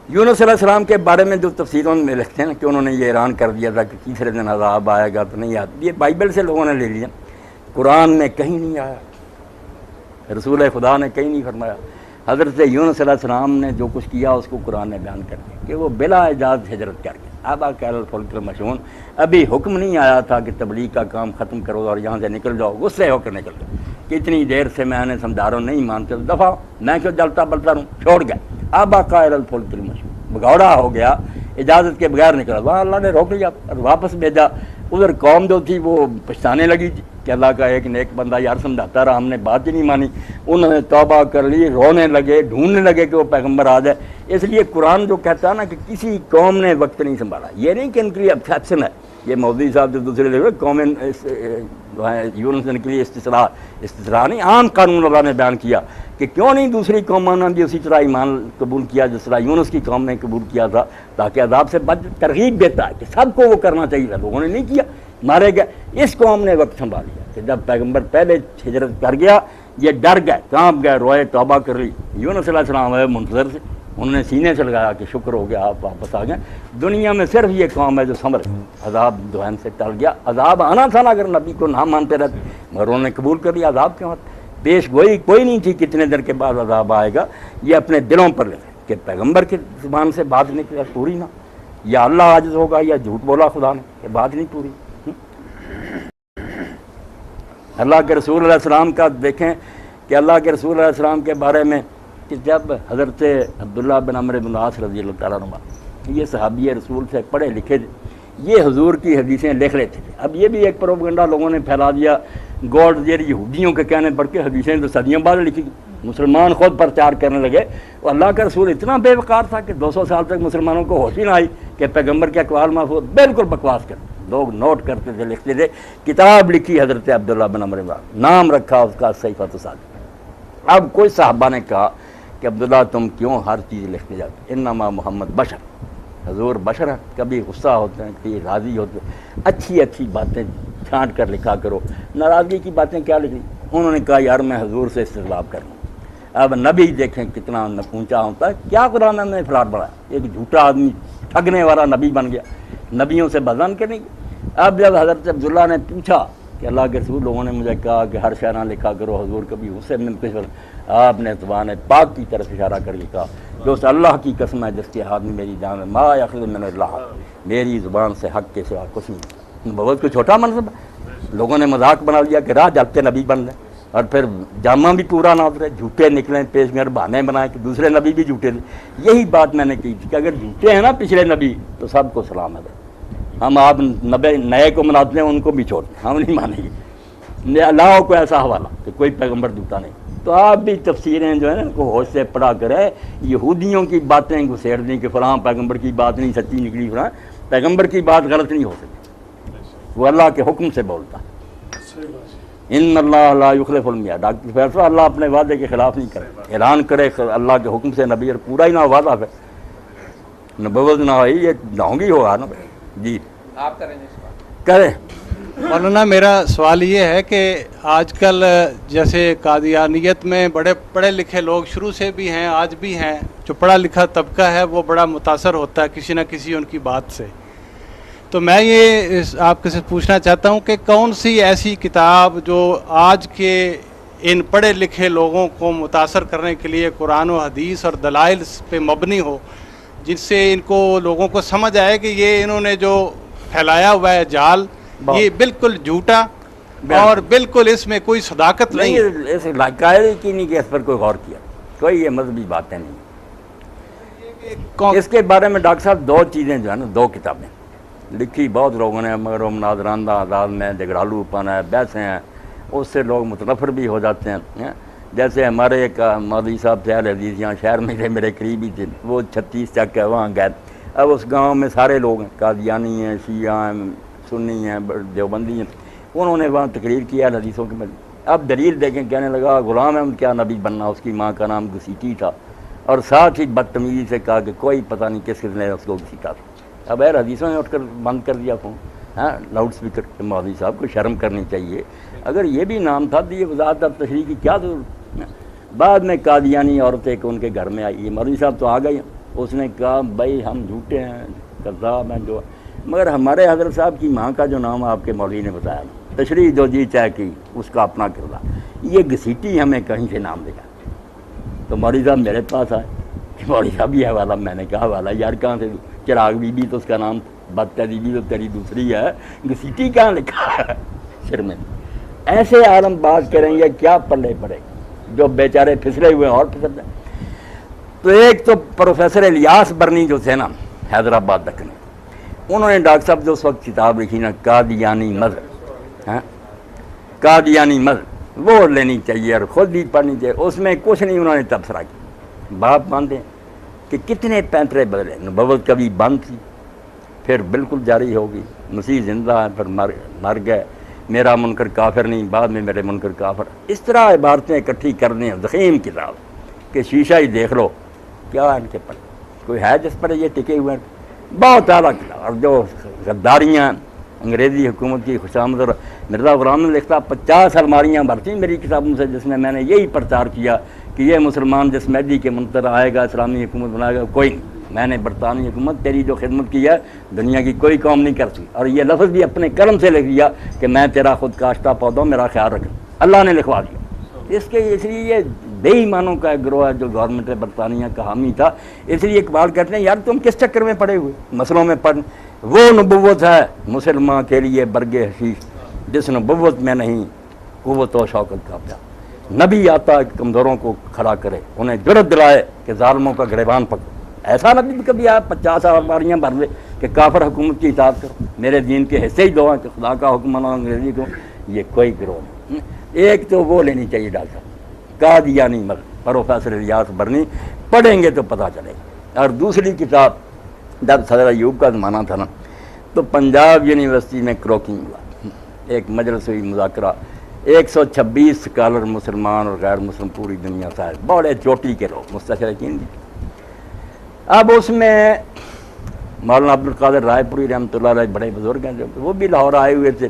یونس علیہ السلام کے بارے میں جو تفسیروں میں لکھتے ہیں کہ انہوں نے یہ اعلان کر دیا تھا کہ تیسرے دن عذاب آئے گا تو نہیں آتا. یہ بائبل سے لوگوں نے لے لیا، قرآن میں کہیں نہیں آیا، رسول خدا نے کہیں نہیں فرمایا. حضرت یونس علیہ السلام نے جو کچھ کیا اس کو قرآن نے بیان کر دیا کہ وہ بلا اجازت ہجرت کر گئے. آبا کیل الفلک المشحون، ابھی حکم نہیں آیا تھا کہ تبلیغ کا کام ختم کرو اور یہاں سے نکل جاؤ، غصے ہو کر نکل جاؤ. کتنی دیر سے میں نے سمجھا رہا ہوں، نہیں مانتے تو دفعہ، میں کیوں جلتا بلتا رہوں، چھوڑ گئے. آبا قائل الفلک المشحون، بگوڑا ہو گیا، اجازت کے بغیر نکلا. وہاں اللہ نے روک لیا اور واپس بھیجا. ادھر قوم جو تھی وہ پچھتانے لگی کہ اللہ کا ایک نیک بندہ یار سمجھاتا رہا، ہم نے بات ہی نہیں مانی. انہوں نے توبہ کر لی، رونے لگے، ڈھونڈنے لگے کہ وہ پیغمبر آ جائے. اس لیے قرآن جو کہتا ہے نا کہ کسی قوم نے وقت نہیں سنبھالا، یہ نہیں کہ ان کے لیے ایکسیپشن ہے. یہ مودی صاحب جو دوسرے لے قوم یونس کے لیے استثراء نہیں، عام قانون اللہ نے بیان کیا کہ کیوں نہیں دوسری قوموں نے بھی اسی طرح ایمان قبول کیا جس طرح یونس کی قوم نے قبول کیا تھا، تاکہ عذاب سے بچ. ترغیب دیتا ہے کہ سب کو وہ کرنا چاہیے تھا، لوگوں نے نہیں کیا، مارے گئے. اس قوم نے وقت سنبھال لیا کہ جب پیغمبر پہلے ہجرت کر گیا یہ ڈر گئے، کانپ گئے، روئے، توبہ کر لی. یونس علیہ السلام ہے منتظر سے، انہوں نے سینے سے لگایا کہ شکر ہو گیا آپ واپس آ گئے. دنیا میں صرف یہ قوم ہے جو سنبھل، عذاب دوہن سے ٹل گیا. عذاب آنا تھا نا اگر نبی کو نہ مانتے رہتے، مگر انہوں نے قبول کر لیا. عذاب کیوں آتا؟ پیش گوئی کوئی نہیں تھی کتنے دن کے بعد عذاب آئے گا. یہ اپنے دلوں پر لے کہ پیغمبر کی زبان سے بات نکلی پوری نہ، یا اللہ عاجز ہوگا یا جھوٹ بولا خدا نے، یہ بات نہیں پوری. اللہ کے رسول علیہ السلام کا دیکھیں کہ اللہ کے رسول علیہ السلام کے بارے میں کہ جب حضرت عبداللہ بن عمرو بن العاص رضی اللہ تعالیٰ عنہ، یہ صحابی رسول سے پڑھے لکھے تھے، یہ حضور کی حدیثیں لکھ لیتے تھے. اب یہ بھی ایک پروپیگنڈا لوگوں نے پھیلا دیا گوڈ یہ یہودیوں کے کہنے پر کہ حدیثیں تو صدیوں بعد لکھی گئی. مسلمان خود پرچار کرنے لگے. اور اللہ کا رسول اتنا بے وقار تھا کہ 200 سال تک مسلمانوں کو ہوش ہی نہ آئی کہ پیغمبر کے اقوال محفوظ بالکل بکواس کر. لوگ نوٹ کرتے تھے، لکھتے تھے. کتاب لکھی حضرت عبداللہ بن عمرو بن العاص، نام رکھا اس کا صحیفۃ الصادق. اب کوئی صحابہ نے کہا کہ عبداللہ تم کیوں ہر چیز لکھتے جاتے؟ انما محمد بشر، حضور بشر ہیں، کبھی غصہ ہوتے ہیں، کبھی راضی ہوتے ہیں. اچھی اچھی باتیں چھانٹ کر لکھا کرو، ناراضگی کی باتیں کیا لکھی؟ انہوں نے کہا یار میں حضور سے استجلاب کروں. اب نبی دیکھیں کتنا اونچا ہوتا ہے. کیا قرآن نے فلاٹ بڑھایا؟ ایک جھوٹا آدمی ٹھگنے والا نبی بن گیا، نبیوں سے بدن کے نہیں. اب جب حضرت عبداللہ نے پوچھا کہ اللہ کے رسول لوگوں نے مجھے کہا کہ ہر شعرہ لکھا کرو، حضور کبھی غصے میں کچھ، آپ نے زبان پاک کی طرف اشارہ کر کے کہا کہ اس اللہ کی قسم ہے جس کے ہاتھ میں میری جان ہے، ما یخرج من اللہ، میری زبان سے حق کے سوا کچھ نہیں. بہت کوئی چھوٹا منصب. لوگوں نے مذاق بنا لیا کہ راہ جلتے نبی بن جائیں، اور پھر جامع بھی پورا نہ اترے، جھوٹے نکلیں، پیش میں بہانے بنائیں کہ دوسرے نبی بھی جھوٹے تھے. یہی بات میں نے کی تھی کہ اگر جھوٹے ہیں نا پچھلے نبی تو سب کو سلام ہے. ہم آپ نئے کو مناتے ہیں، ان کو بھی چھوڑتے ہیں، ہم نہیں مانیں گے. اللہ کو ایسا حوالہ کہ کوئی پیغمبر جھوٹا نہیں. تو آپ بھی تفسیریں جو ہے نا ان کو ہوش سے پڑھا کرے. یہودیوں کی باتیں گھسیڑ دیں کہ فلاں پیغمبر کی بات نہیں سچی نکلی، فلاں پیغمبر کی بات غلط نہیں ہو سکتی، وہ اللہ کے حکم سے بولتا. ان اللہ لا یخلف المیعاد. ڈاکٹر فیصلہ اللہ اپنے وعدے کے خلاف نہیں کرے. اعلان کرے اللہ کے حکم سے نبی اور پورا ہی نہ وعدہ ہے، نبوت نہ ہوئی، یہ ڈھونگی ہوگا نا. جی آپ کریں کریں. مولانا میرا سوال یہ ہے کہ آج کل جیسے قادیانیت میں بڑے پڑھے لکھے لوگ شروع سے بھی ہیں، آج بھی ہیں، جو پڑھا لکھا طبقہ ہے وہ بڑا متاثر ہوتا ہے کسی نہ کسی ان کی بات سے. تو میں یہ آپ سے پوچھنا چاہتا ہوں کہ کون سی ایسی کتاب جو آج کے ان پڑھے لکھے لوگوں کو متاثر کرنے کے لیے قرآن و حدیث اور دلائل پہ مبنی ہو، جس سے ان کو لوگوں کو سمجھ آئے کہ یہ انہوں نے جو پھیلایا ہوا ہے جال یہ بالکل جھوٹا اور بالکل اس میں کوئی صداقت نہیں ہے۔ اس قائل کی نہیں کہ اس پر کوئی غور کیا، کوئی یہ مذہبی باتیں نہیں۔ اس کے بارے میں ڈاکٹر صاحب دو چیزیں جو ہے نا، دو کتابیں لکھی بہت لوگوں نے، مگر وہ مناظرانہ آزاد میں جگڑالو پن ہے، بحثیں ہیں، اس سے لوگ متنفر بھی ہو جاتے ہیں۔ جیسے ہمارے ایک مولوی صاحب تھے اہل حدیث، یہاں شہر میں تھے، میرے قریبی تھے، وہ 36 چک ہے وہاں گئے، اب اس گاؤں میں سارے لوگ ہیں، قادیانی ہیں، شیعہ ہیں، سنی ہیں، دیوبندی ہیں، انہوں نے وہاں تقریر کیا اہل حدیثوں کے میں۔ اب دلیل دیکھیں، کہنے لگا غلام احمد کیا نبی بننا، اس کی ماں کا نام گسیٹی تھا، اور ساتھ ہی بدتمیزی سے کہا کہ کوئی پتہ نہیں کس نے اس کو گسیٹا تھا۔ اب اہل حدیثوں نے اٹھ کر بند کر دیا فون، ہاں لاؤڈ اسپیکر، مولوی صاحب کو شرم کرنی چاہیے، اگر یہ بھی نام تھا تو یہ وضاحت اب تشریح کی کیا ضرورت ہے؟ بعد میں قادیانی عورت ایک ان کے گھر میں آئی، مولوی صاحب تو آ گئی، اس نے کہا بھائی ہم جھوٹے ہیں، کذاب ہیں جو، مگر ہمارے حضرت صاحب کی ماں کا جو نام آپ کے مولوی نے بتایا، تشریح جو جی چاہے کی اس کا اپنا کردار، یہ گھسیٹی ہمیں کہیں سے نام دیا۔ تو مولوی صاحب میرے پاس آئے کہ مولوی صاحب یہ حوالہ، میں نے کہا حوالہ یار کہاں سے، چراغ بی بی تو اس کا نام، بدتری بی تو تیری دوسری ہے، گھسیٹی کہاں لکھا ہے سر میں؟ ایسے عالم بات کریں گے کیا پلے پڑے، جو بیچارے پھسلے ہوئے اور پھسل جائیں۔ تو ایک تو پروفیسر الیاس برنی جو تھے نا حیدرآباد دکنے، انہوں نے ڈاکٹر صاحب جو اس وقت کتاب لکھی نا قادیانی مذہب، ہاں قادیانی مذہب، وہ لینی چاہیے اور خود بھی پڑھنی چاہیے۔ اس میں کچھ نہیں انہوں نے تبصرہ کیا، باپ مانتے ہیں کہ کتنے پینترے بدلے، نبوت کبھی بند تھی پھر بالکل جاری ہوگی، مسیح زندہ ہے پھر مر گئے، میرا منکر کافر نہیں، بعد میں میرے منکر کافر، اس طرح عبارتیں اکٹھی کرنے ہیں ضخیم کتاب کہ شیشہ ہی دیکھ لو کیا ان کے پر کوئی ہے جس پر یہ ٹکے ہوئے ہیں، بہت اعلیٰ کتاب۔ اور جو غداریاں انگریزی حکومت کی خوشامد، اور مرزا غلام نے لکھتا 50 الماریاں بھرتی میری کتابوں سے جس میں نے یہی پرچار کیا کہ یہ مسلمان جس مہدی کے منتظر آئے گا اسلامی حکومت بنائے گا، کوئی نہیں، میں نے برطانوی حکومت تیری جو خدمت کی ہے دنیا کی کوئی قوم نہیں کر سکی، اور یہ لفظ بھی اپنے قلم سے لکھ دیا کہ میں تیرا خود کاشتہ پودا ہوں، میرا خیال رکھنا، اللہ نے لکھوا دیا۔ اس لیے یہ بے ایمانوں کا ایک گروہ ہے جو گورنمنٹ برطانیہ کا حامی تھا، اس لیے اقبال کہتے ہیں یار تم کس چکر میں پڑے ہوئے مسئلوں میں پڑھ، وہ نبوت ہے مسلمان کے لیے برگ حشیش جس نبوت میں نہیں قوت و شوکت کا پیار، نبی آتا کمزوروں کو کھڑا کرے، انہیں جرأت دلائے کہ ظالموں کا گریبان پکڑو، ایسا نبی بھی کبھی آپ 50 الماریاں بھر لے کہ کافر حکومت کی اطاعت کرو، میرے دین کے حصے ہی دو ہیں کہ خدا کا حکم منو انگریزی کو، یہ کوئی گروہ نہیں۔ ایک تو وہ لینی چاہیے ڈاکٹر صاحب قادیانی مذہب، پروفیسر الیاس برنی، پڑھیں گے تو پتہ چلے گا۔ اور دوسری کتاب جب صدر ایوب کا زمانہ تھا نا تو پنجاب یونیورسٹی میں کروکنگ ہوا، ایک مجلس ہوئی مذاکرہ، 126 سکالر مسلمان اور غیر مسلم پوری دنیا سے آئے، بڑے چوٹی کے لوگ مستشرقین بھی۔ اب اس میں مولانا عبدالقادر رائے پوری رحمۃ اللہ علیہ بڑے بزرگ ہیں جو وہ بھی لاہور آئے ہوئے تھے،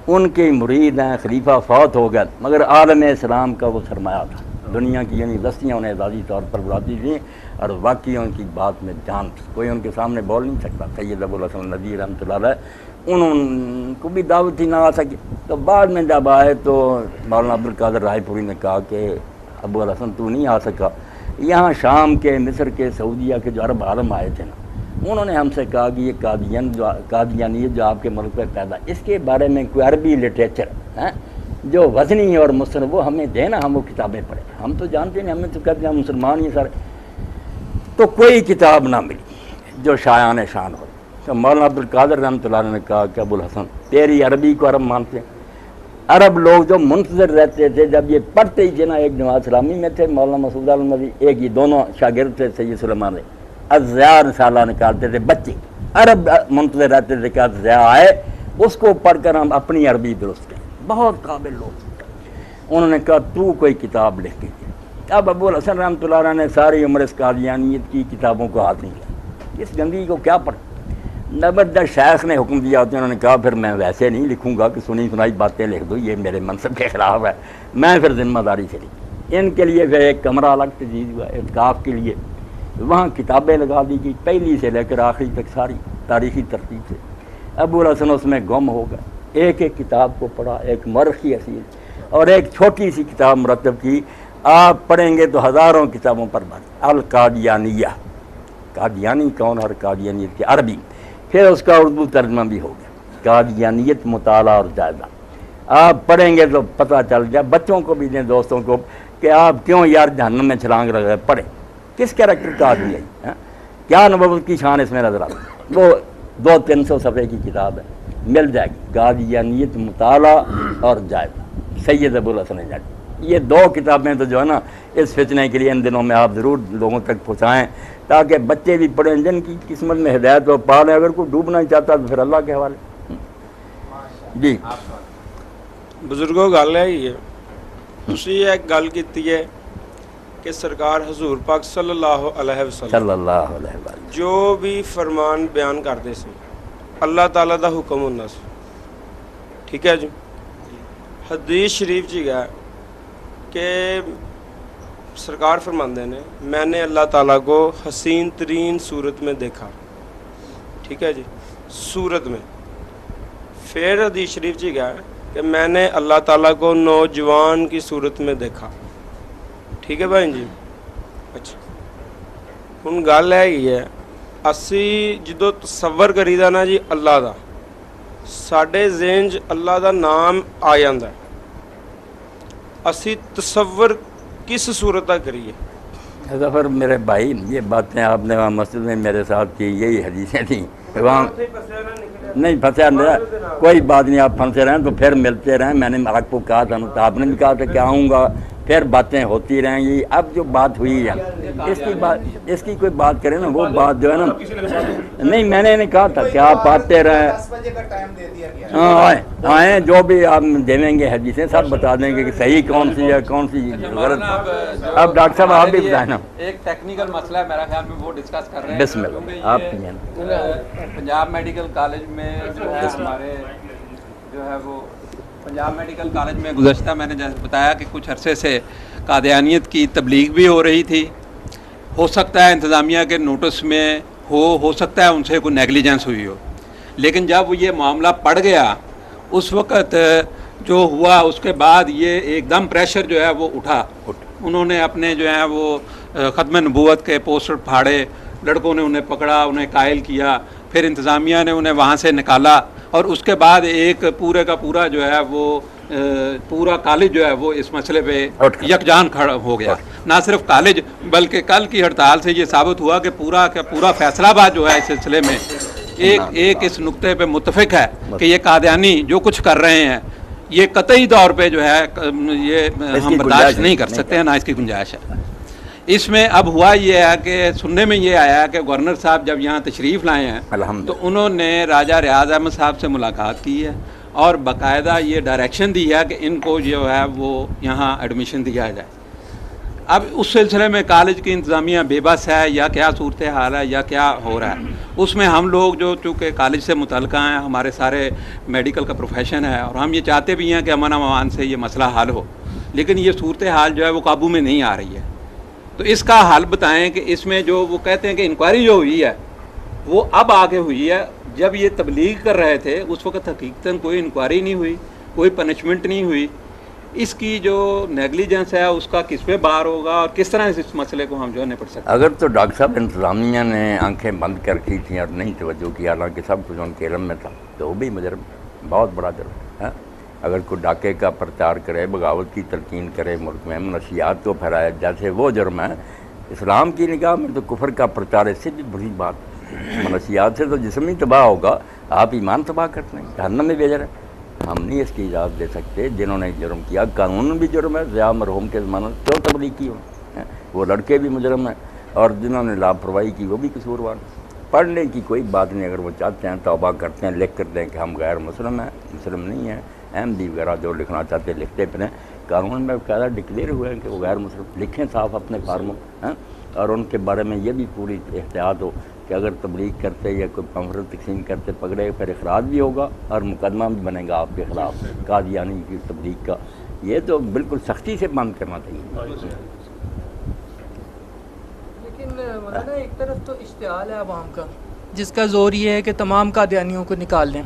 ان کے مرید ہیں، خلیفہ فوت ہو گئے، مگر عالم اسلام کا وہ سرمایہ تھا، دنیا کی یونیورسٹیاں انہیں اعزازی طور پر بلاتی تھیں اور واقعی ان کی بات میں جان تھی، کوئی ان کے سامنے بول نہیں سکتا۔ سید ابوالحسن ندوی رحمۃ اللہ علیہ انہوں کو بھی دعوت ہی نہ آ سکی، تو بعد میں جب آئے تو مولانا عبدالقادر رائے پوری نے کہا کہ ابوالحسن تو نہیں آ سکا، یہاں شام کے، مصر کے، سعودیہ کے جو عرب عالم آئے تھے نا، انہوں نے ہم سے کہا کہ یہ قادیانیت جو آپ کے ملک میں پیدا، اس کے بارے میں کوئی عربی لٹریچر ہے جو وزنی اور مستند وہ ہمیں دینا، ہم وہ کتابیں پڑھیں، ہم تو جانتے نہیں، ہمیں تو کہتے ہیں ہم مسلمان ہی سارے، تو کوئی کتاب نہ ملی جو شایان شان ہو۔ تو مولانا عبدالقادر رحمۃ اللہ علیہ نے کہا کہ ابوالحسن تیری عربی کو عرب مانتے ہیں، عرب لوگ جو منتظر رہتے تھے جب یہ پڑھتے ہی جنا، ایک جماعت اسلامی میں تھے مولانا مسعود المدی، ایک یہ دونوں شاگرد تھے سید سلیمان علیہ، ازیاء رسالہ نکالتے تھے بچے، عرب منتظر رہتے تھے کہ ازیاء آئے اس کو پڑھ کر ہم اپنی عربی درست کریں، بہت قابل لوگ۔ انہوں نے کہا تو کوئی کتاب لکھ کے دے۔ اب ابوالحسن رحمۃ اللہ علیہ نے ساری عمر اس قادیانیت کی کتابوں کو ہاتھ نہیں لیا، اس گندگی کو کیا پڑھ، نبرد شیخ نے حکم دیا ہوتے، انہوں نے کہا پھر میں ویسے نہیں لکھوں گا کہ سنی سنائی باتیں لکھ دو، یہ میرے منصب کے خلاف ہے، میں پھر ذمہ داری سے لکھی۔ ان کے لیے پھر ایک کمرہ الگ تجویز ہوا اعتکاف کے لیے، وہاں کتابیں لگا دی گئی پہلی سے لے کر آخری تک ساری تاریخی ترتیب سے۔ ابوالحسن اس میں گم ہو گئے، ایک ایک کتاب کو پڑھا، ایک مورخی حیثیت اور ایک چھوٹی سی کتاب مرتب کی، آپ پڑھیں گے تو ہزاروں کتابوں پر بات، القادیانیہ، قادیانی کون اور قادیانیت کی عربی، پھر اس کا اردو ترجمہ بھی ہو گیا، قادیانیت مطالعہ اور جائزہ۔ آپ پڑھیں گے تو پتہ چل جائے، بچوں کو بھی دیں، دوستوں کو، کہ آپ کیوں یار جہنم میں چھلانگ لگا رہے، پڑھیں کس کیریکٹر کا آدمی ہے، کیا نبوت کی شان اس میں نظر آتی ہے۔ وہ 200-300 صفحے کی کتاب ہے، مل جائے گی، قادیانیت مطالعہ اور جائزہ، سید ابوالحسن نجفی۔ یہ 2 کتابیں تو جو ہے نا اس فتنے کے لیے ان دنوں میں آپ ضرور لوگوں تک پہنچائیں، تاکہ بچے بھی پڑھیں، جن کی قسمت میں ہدایت ہو پا لیں، اگر کوئی ڈوبنا چاہتا تو پھر اللہ کے حوالے۔ جی بزرگوں گل ہے یہ تسی ایک گل کیتی ہے کہ سرکار حضور پاک صلی اللہ علیہ وسلم صلی اللہ علیہ وسلم جو بھی فرمان بیان کرتے سی اللہ تعالیٰ دا حکم ہونا سی، ٹھیک ہے جی۔ حدیث شریف جی گیا کہ سرکار فرماندے نے میں نے اللہ تعالیٰ کو حسین ترین صورت میں دیکھا، ٹھیک ہے جی، صورت میں۔ پھر حدیث شریف جی گیا کہ میں نے اللہ تعالیٰ کو نوجوان کی صورت میں دیکھا، ٹھیک ہے بھائی جی۔ اچھا ہن گل ہے یہ اسی جدو تصور کری دا نا جی اللہ دا، ساڈے ذہن چ اللہ دا نام آ جاندا ہے، اسی تصور کس صورت کا کریے؟ ظفر میرے بھائی، یہ باتیں آپ نے وہاں مسجد میں میرے ساتھ کی، یہی حدیثیں تھیں وہاں نہیں پھنسے نہیں، کوئی بات نہیں، آپ پھنسے رہیں تو پھر ملتے رہیں، میں نے آپ کو کہا تھا، تو آپ نے بھی کہا تھا کہ آؤں گا، پھر باتیں ہوتی رہیں گی۔ اب جو بات ہوئی ہے اس کی کوئی بات کرے نا، وہ بات جو ہے نا، نہیں میں نے نہیں کہا تھا کہ آپ آتے رہیں، آئیں جو بھی آپ دیں گے حدیثیں سب بتا دیں گے کہ صحیح کون سی ہے کون سی غلط۔ اب ڈاکٹر صاحب آپ بھی بتائیں نا، ایک ٹیکنیکل مسئلہ ہے میرا خیال میں، وہ ڈسکس کر رہے ہیں۔ بسم اللہ، آپ پنجاب میڈیکل کالج میں جو ہے ہمارے جو ہے وہ پنجاب میڈیکل کالج میں گزشتہ میں نے جیسے بتایا کہ کچھ عرصے سے قادیانیت کی تبلیغ بھی ہو رہی تھی، ہو سکتا ہے انتظامیہ کے نوٹس میں ہو سکتا ہے ان سے کوئی نیگلیجنس ہوئی ہو، لیکن جب یہ معاملہ پڑ گیا اس وقت جو ہوا اس کے بعد یہ ایک دم پریشر جو ہے وہ اٹھا، انہوں نے اپنے جو ہے وہ ختم نبوت کے پوسٹر پھاڑے، لڑکوں نے انہیں پکڑا، انہیں قائل کیا، پھر انتظامیہ نے انہیں وہاں سے نکالا، اور اس کے بعد ایک پورے کا پورا جو ہے وہ پورا کالج جو ہے وہ اس مسئلے پہ یکجان کھڑا ہو گیا۔ نہ صرف کالج بلکہ کل کی ہڑتال سے یہ ثابت ہوا کہ پورا کا پورا فیصلہ آباد جو ہے اس سلسلے میں ایک اس نقطے پہ متفق ہے کہ یہ قادیانی جو کچھ کر رہے ہیں یہ قطعی طور پہ جو ہے یہ ہم برداشت نہیں کر سکتے ہیں، نہ اس کی گنجائش ہے۔ اس میں اب ہوا یہ ہے کہ سننے میں یہ آیا کہ گورنر صاحب جب یہاں تشریف لائے ہیں تو انہوں نے راجہ ریاض احمد صاحب سے ملاقات کی ہے اور باقاعدہ یہ ڈائریکشن دی ہے کہ ان کو جو ہے وہ یہاں ایڈمیشن دیا جائے۔ اب اس سلسلے میں کالج کی انتظامیہ بے بس ہے یا کیا صورتحال ہے یا کیا ہو رہا ہے، اس میں ہم لوگ جو چونکہ کالج سے متعلقہ ہیں، ہمارے سارے میڈیکل کا پروفیشن ہے اور ہم یہ چاہتے بھی ہیں کہ امن امان سے یہ مسئلہ حل ہو، لیکن یہ صورتحال جو ہے وہ قابو میں نہیں آ رہی ہے۔ تو اس کا حل بتائیں کہ اس میں جو وہ کہتے ہیں کہ انکوائری جو ہوئی ہے وہ اب آگے ہوئی ہے، جب یہ تبلیغ کر رہے تھے اس وقت حقیقتاً کوئی انکوائری نہیں ہوئی، کوئی پنشمنٹ نہیں ہوئی۔ اس کی جو نیگلیجنس ہے اس کا کس پہ بار ہوگا اور کس طرح اس مسئلے کو ہم جو ہے نپٹ سکتے ہیں؟ اگر تو ڈاکٹر صاحب انتظامیہ نے آنکھیں بند کر کی تھیں اور نہیں توجہ کیا، حالانکہ سب کچھ ان کے علم میں تھا، تو وہ بھی مجرم، بہت بڑا جرم ہے۔ اگر کوئی ڈاکے کا پرچار کرے، بغاوت کی تلقین کرے، ملک میں منشیات کو پھیلائے، جیسے وہ جرم ہے، اسلام کی نگاہ میں تو کفر کا پرچار اس سے بھی بری بات ہے۔ منشیات سے تو جسم ہی تباہ ہوگا، آپ ایمان تباہ کرتے ہیں، جہنم میں بھیج رہے ہیں۔ ہم نہیں اس کی اجازت دے سکتے۔ جنہوں نے جرم کیا، قانون بھی جرم ہے، ضیاء مرحوم کے زمانہ کیوں تبلیغ کی ہو، وہ لڑکے بھی مجرم ہیں، اور جنہوں نے لاپرواہی کی وہ بھی قصوروار۔ پڑھنے کی کوئی بات نہیں، اگر وہ چاہتے ہیں توبہ کرتے ہیں، لکھ کر دیں کہ ہم غیر مسلم ہیں، مسلم نہیں ہیں، احمدی وغیرہ جو لکھنا چاہتے ہیں لکھتے پھریں، قانون میں باقاعدہ ڈکلیئر ہوئے ہیں کہ وہ غیر مسلم، لکھیں صاف اپنے فارموں، اور ان کے بارے میں یہ بھی پوری احتیاط ہو کہ اگر تبلیغ کرتے یا کوئی پمفلٹ تقسیم کرتے پکڑے پھر اخراج بھی ہوگا اور مقدمہ بھی بنے گا آپ کے خلاف قادیانی کی تبلیغ کا۔ یہ تو بالکل سختی سے بند کرنا چاہیے۔ لیکن مولانا ایک طرف تو اشتعال ہے عوام کا جس کا زور یہ ہے کہ تمام قادیانیوں کو نکال لیں،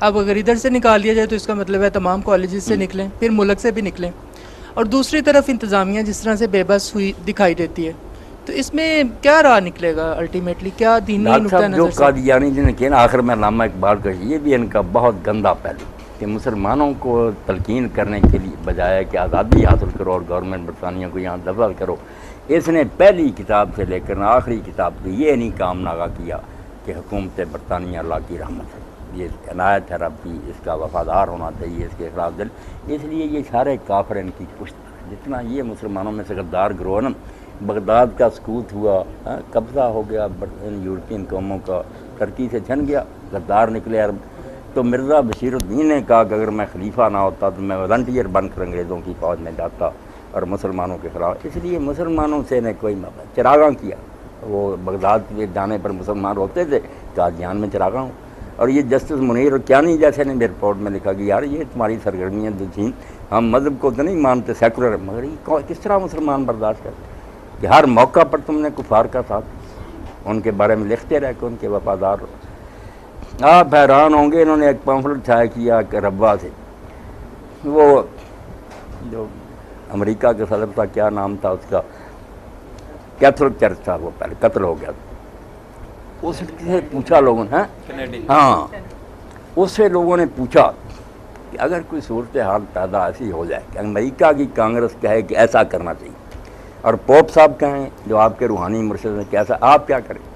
اب اگر ادھر سے نکال دیا جائے تو اس کا مطلب ہے تمام کالجز سے نکلیں، پھر ملک سے بھی نکلیں، اور دوسری طرف انتظامیہ جس طرح سے بے بس ہوئی دکھائی دیتی ہے، تو اس میں کیا راہ نکلے گا الٹیمیٹلی؟ کیا دینی ڈاکٹر نقطہ صاحب جو نظر سے؟ قادیانی جن نے کیا نا، آخر میں علامہ اقبال کا یہ بھی ان کا بہت گندا پہلو کہ مسلمانوں کو تلقین کرنے کے لیے بجائے کہ آزادی حاصل کرو اور گورنمنٹ برطانیہ کو یہاں دفع کرو، اس نے پہلی کتاب سے لے کر آخری کتاب سے یہ نہیں کام ناغا کیا کہ حکومت برطانیہ اللہ کی رحمت ہے، یہ عنایت ہے رب کی، اس کا وفادار ہونا چاہیے، اس کے خلاف دل، اس لیے یہ سارے کافر ان کی پشت ہے۔ جتنا یہ مسلمانوں میں سے غدار گروہ نا، بغداد کا سکوت ہوا، قبضہ ہو گیا ان یورپین قوموں کا، ترکی سے چھن گیا، غدار نکلے عرب، تو مرزا بشیر الدین نے کہا کہ اگر میں خلیفہ نہ ہوتا تو میں والنٹیئر بن کر انگریزوں کی فوج میں جاتا اور مسلمانوں کے خلاف، اس لیے مسلمانوں سے نے کوئی چراغاں کیا، وہ بغداد کے جانے پر مسلمان روتے تھے، قادیان میں چراغاں ہوں، اور یہ جسٹس منیر کیانی جیسے نے میرے رپورٹ میں لکھا کہ یار یہ تمہاری سرگرمیاں جو تھیں، ہم مذہب کو تو نہیں مانتے، سیکولر، مگر یہ کس طرح مسلمان برداشت کرتے کہ ہر موقع پر تم نے کفار کا ساتھ، ان کے بارے میں لکھتے رہ کے ان کے وفادار رہو۔ آپ حیران ہوں گے، انہوں نے ایک پمفلٹ چھایا کیا کہ ربا سے، وہ جو امریکہ کے صدر تھا، کیا نام تھا اس کا، کیتھولک چرچ تھا، وہ پہلے قتل ہو گیا، اس سے پوچھا لوگوں نے، ہاں اس سے لوگوں نے پوچھا کہ اگر کوئی صورتحال پیدا ایسی ہو جائے کہ امریکہ کی کانگریس کہے کہ ایسا کرنا چاہیے اور پوپ صاحب کہیں جو آپ کے روحانی مرشد ہیں کہ ایسا، آپ کیا کریں؟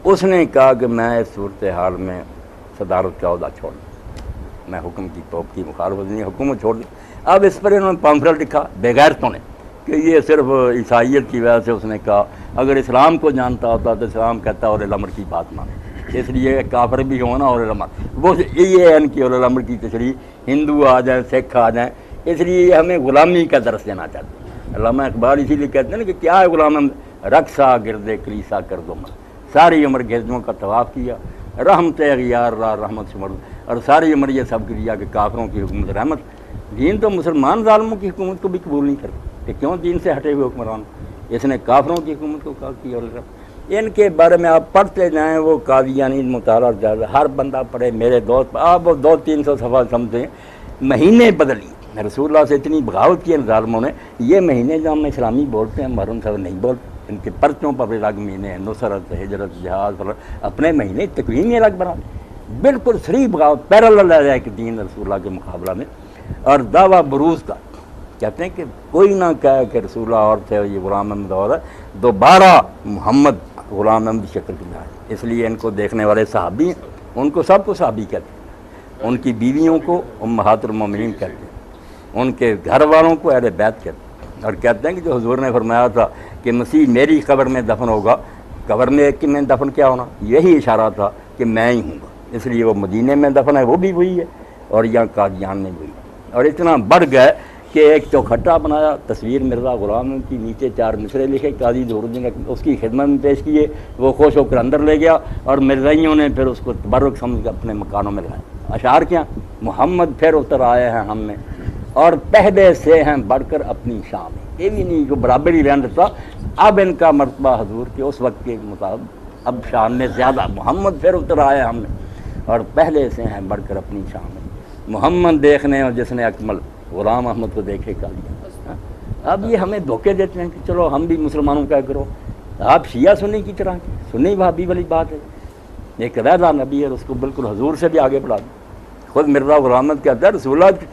اس نے کہا کہ میں اس صورتحال میں صدارت کا عہدہ چھوڑ دوں، میں حکم کی پوپ کی مخالفت نہیں، حکومت چھوڑ دوں۔ اب اس پر انہوں نے پمفلٹ لکھا بغیرتوں نے کہ یہ صرف عیسائیت کی وجہ سے، اس نے کہا اگر اسلام کو جانتا ہوتا تو اسلام کہتا اور الامر کی بات مانے، اس لیے کافر بھی ہونا اور الامر، وہ یہ ان کی اور الامر کی تشریح ہندو آ جائیں، سکھ آ جائیں، اس لیے ہمیں غلامی کا درس دینا چاہتے ہیں۔ علامہ اقبال اسی لیے کہتے ہیں نا کہ کیا ہے غلام، رقصہ گرد کلیسا کر دو من، ساری عمر گرجوں کا طواف کیا، رحمت اغیار را رحمت شمر، اور ساری عمر یہ سب کیا کہ کافروں کی حکومت رحمت۔ دین تو مسلمان ظالموں کی حکومت کو بھی قبول نہیں کرتا کہ کیوں دین سے ہٹے ہوئے حکمران، اس نے کافروں کی حکومت کو کہا کی، اور ان کے بارے میں آپ پڑھتے جائیں، وہ قادیانی مطالعہ زیادہ، ہر بندہ پڑھے، میرے دوست آپ وہ 200-300 صفحہ سمجھیں، مہینے بدلی، رسول اللہ سے اتنی بغاوت کی ان ظالموں نے، یہ مہینے جو ہم اسلامی بولتے ہیں محرم صاحب نہیں بولتے، ان کے پرچوں پر الگ مہینے ہیں، نصرت، ہجرت، جہاد، اپنے مہینے تقویم ہی الگ بنا دیں، بالکل صریح بغاوت پیرالل ہے ایک دین رسول اللہ کے مقابلہ میں، اور دعویٰ بروز کا کہتے ہیں کہ کوئی نہ کہے کہ رسول اللہ اور تھے، یہ غلام احمد اور ہے، دوبارہ محمد غلام احمد شکل کی ہے، اس لیے ان کو دیکھنے والے صحابی ہیں، ان کو سب کو صحابی کہتے ہیں، ان کی بیویوں کو امہات المومنین کہتے ہیں، ان کے گھر والوں کو اہل بیت کہتے ہیں، اور کہتے ہیں کہ جو حضور نے فرمایا تھا کہ مسیح میری قبر میں دفن ہوگا، قبر میں ایک میں دفن کیا ہونا، یہی اشارہ تھا کہ میں ہی ہوں گا، اس لیے وہ مدینے میں دفن ہے، وہ بھی وہی ہے، اور یہاں قادیان میں وہی ہے، اور اتنا بڑھ گئے کہ ایک چوکھٹا بنایا، تصویر مرزا غلام کی، نیچے 4 مصرے لکھے، قاضی ظہور الدین نے اس کی خدمت میں پیش کیے، وہ خوش ہو کر اندر لے گیا، اور مرزائیوں نے پھر اس کو تبرک سمجھ کر اپنے مکانوں میں لگایا۔ اشعار کیا، محمد پھر اتر آئے ہیں ہم میں، اور پہلے سے ہیں بڑھ کر اپنی شان میں، یہ بھی نہیں جو برابر ہی رہن دیتا، اب ان کا مرتبہ حضور کے اس وقت کے مطابق اب شان میں زیادہ، محمد پھر اتر آئے ہم میں، اور پہلے سے ہیں بڑھ کر اپنی شان میں، محمد دیکھنے اور جس نے اکمل، غلام احمد کو دیکھے کا لیا۔ اب یہ ہمیں دھوکے دیتے ہیں کہ چلو ہم بھی مسلمانوں کا کرو، آپ شیعہ سنی کی طرح، سنی وہابی والی بات ہے، ایک رضا نبی ہے، اس کو بالکل حضور سے بھی آگے بڑھا دیں۔ خود مرزا غلام احمد کہتا ہے رسول اللہ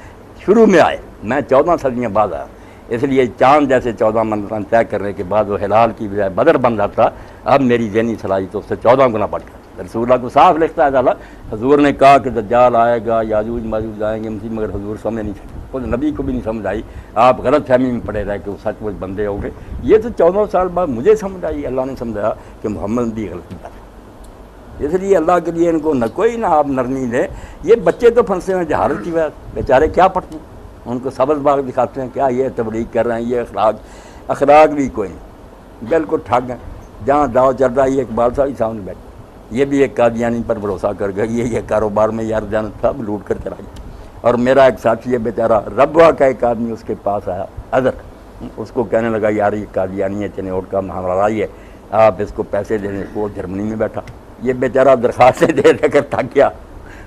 شروع میں آئے، میں 14 صدیاں بعد آیا، اس لیے چاند جیسے 14 منزلیں طے کرنے کے بعد وہ ہلال کی بجائے بدر بن جاتا، اب میری ذہنی صلاحیت اس سے 14 گنا بڑھ گیا۔ رسول اللہ کو صاف لکھتا ہے تعالیٰ، حضور نے کہا کہ دجال آئے گا، یاجوج ماجوج آئیں گے، مگر حضور سمجھ نہیں سکتے، خود نبی کو بھی نہیں سمجھ آئی، آپ غلط فہمی میں پڑے رہے کہ وہ سچ مچ بندے ہوں گے، یہ تو 14 سال بعد مجھے سمجھ آئی، اللہ نے سمجھایا کہ محمد بھی غلطی کر، اس لیے اللہ کے لیے ان کو نہ کوئی نہ آپ نرمی دیں، یہ بچے تو پھنسے ہیں جہالت کی وجہ، بیچارے کیا پڑھتے ہیں، ان کو سبز باغ دکھاتے ہیں، کیا یہ تبلیغ کر رہے ہیں، یہ اخلاق بھی کوئی نہیں، بالکل ٹھگ ہیں، جہاں داؤ چل رہا ہے یہ اقبال صاحب ہی سامنے بیٹھے، یہ بھی ایک قادیانی پر بھروسہ کر گئی، یہ کاروبار میں یار جانت تھا لوٹ کر چلا گیا۔ اور میرا ایک ساتھی ہے بیچارہ ربوہ کا ایک آدمی اس کے پاس آیا ادر، اس کو کہنے لگا یار یہ قادیانی ہے چنوٹ کا مہاراج ہے، آپ اس کو پیسے دے دیں، وہ جرمنی میں بیٹھا، یہ بیچارہ درخواستیں دے دے کر تھک گیا،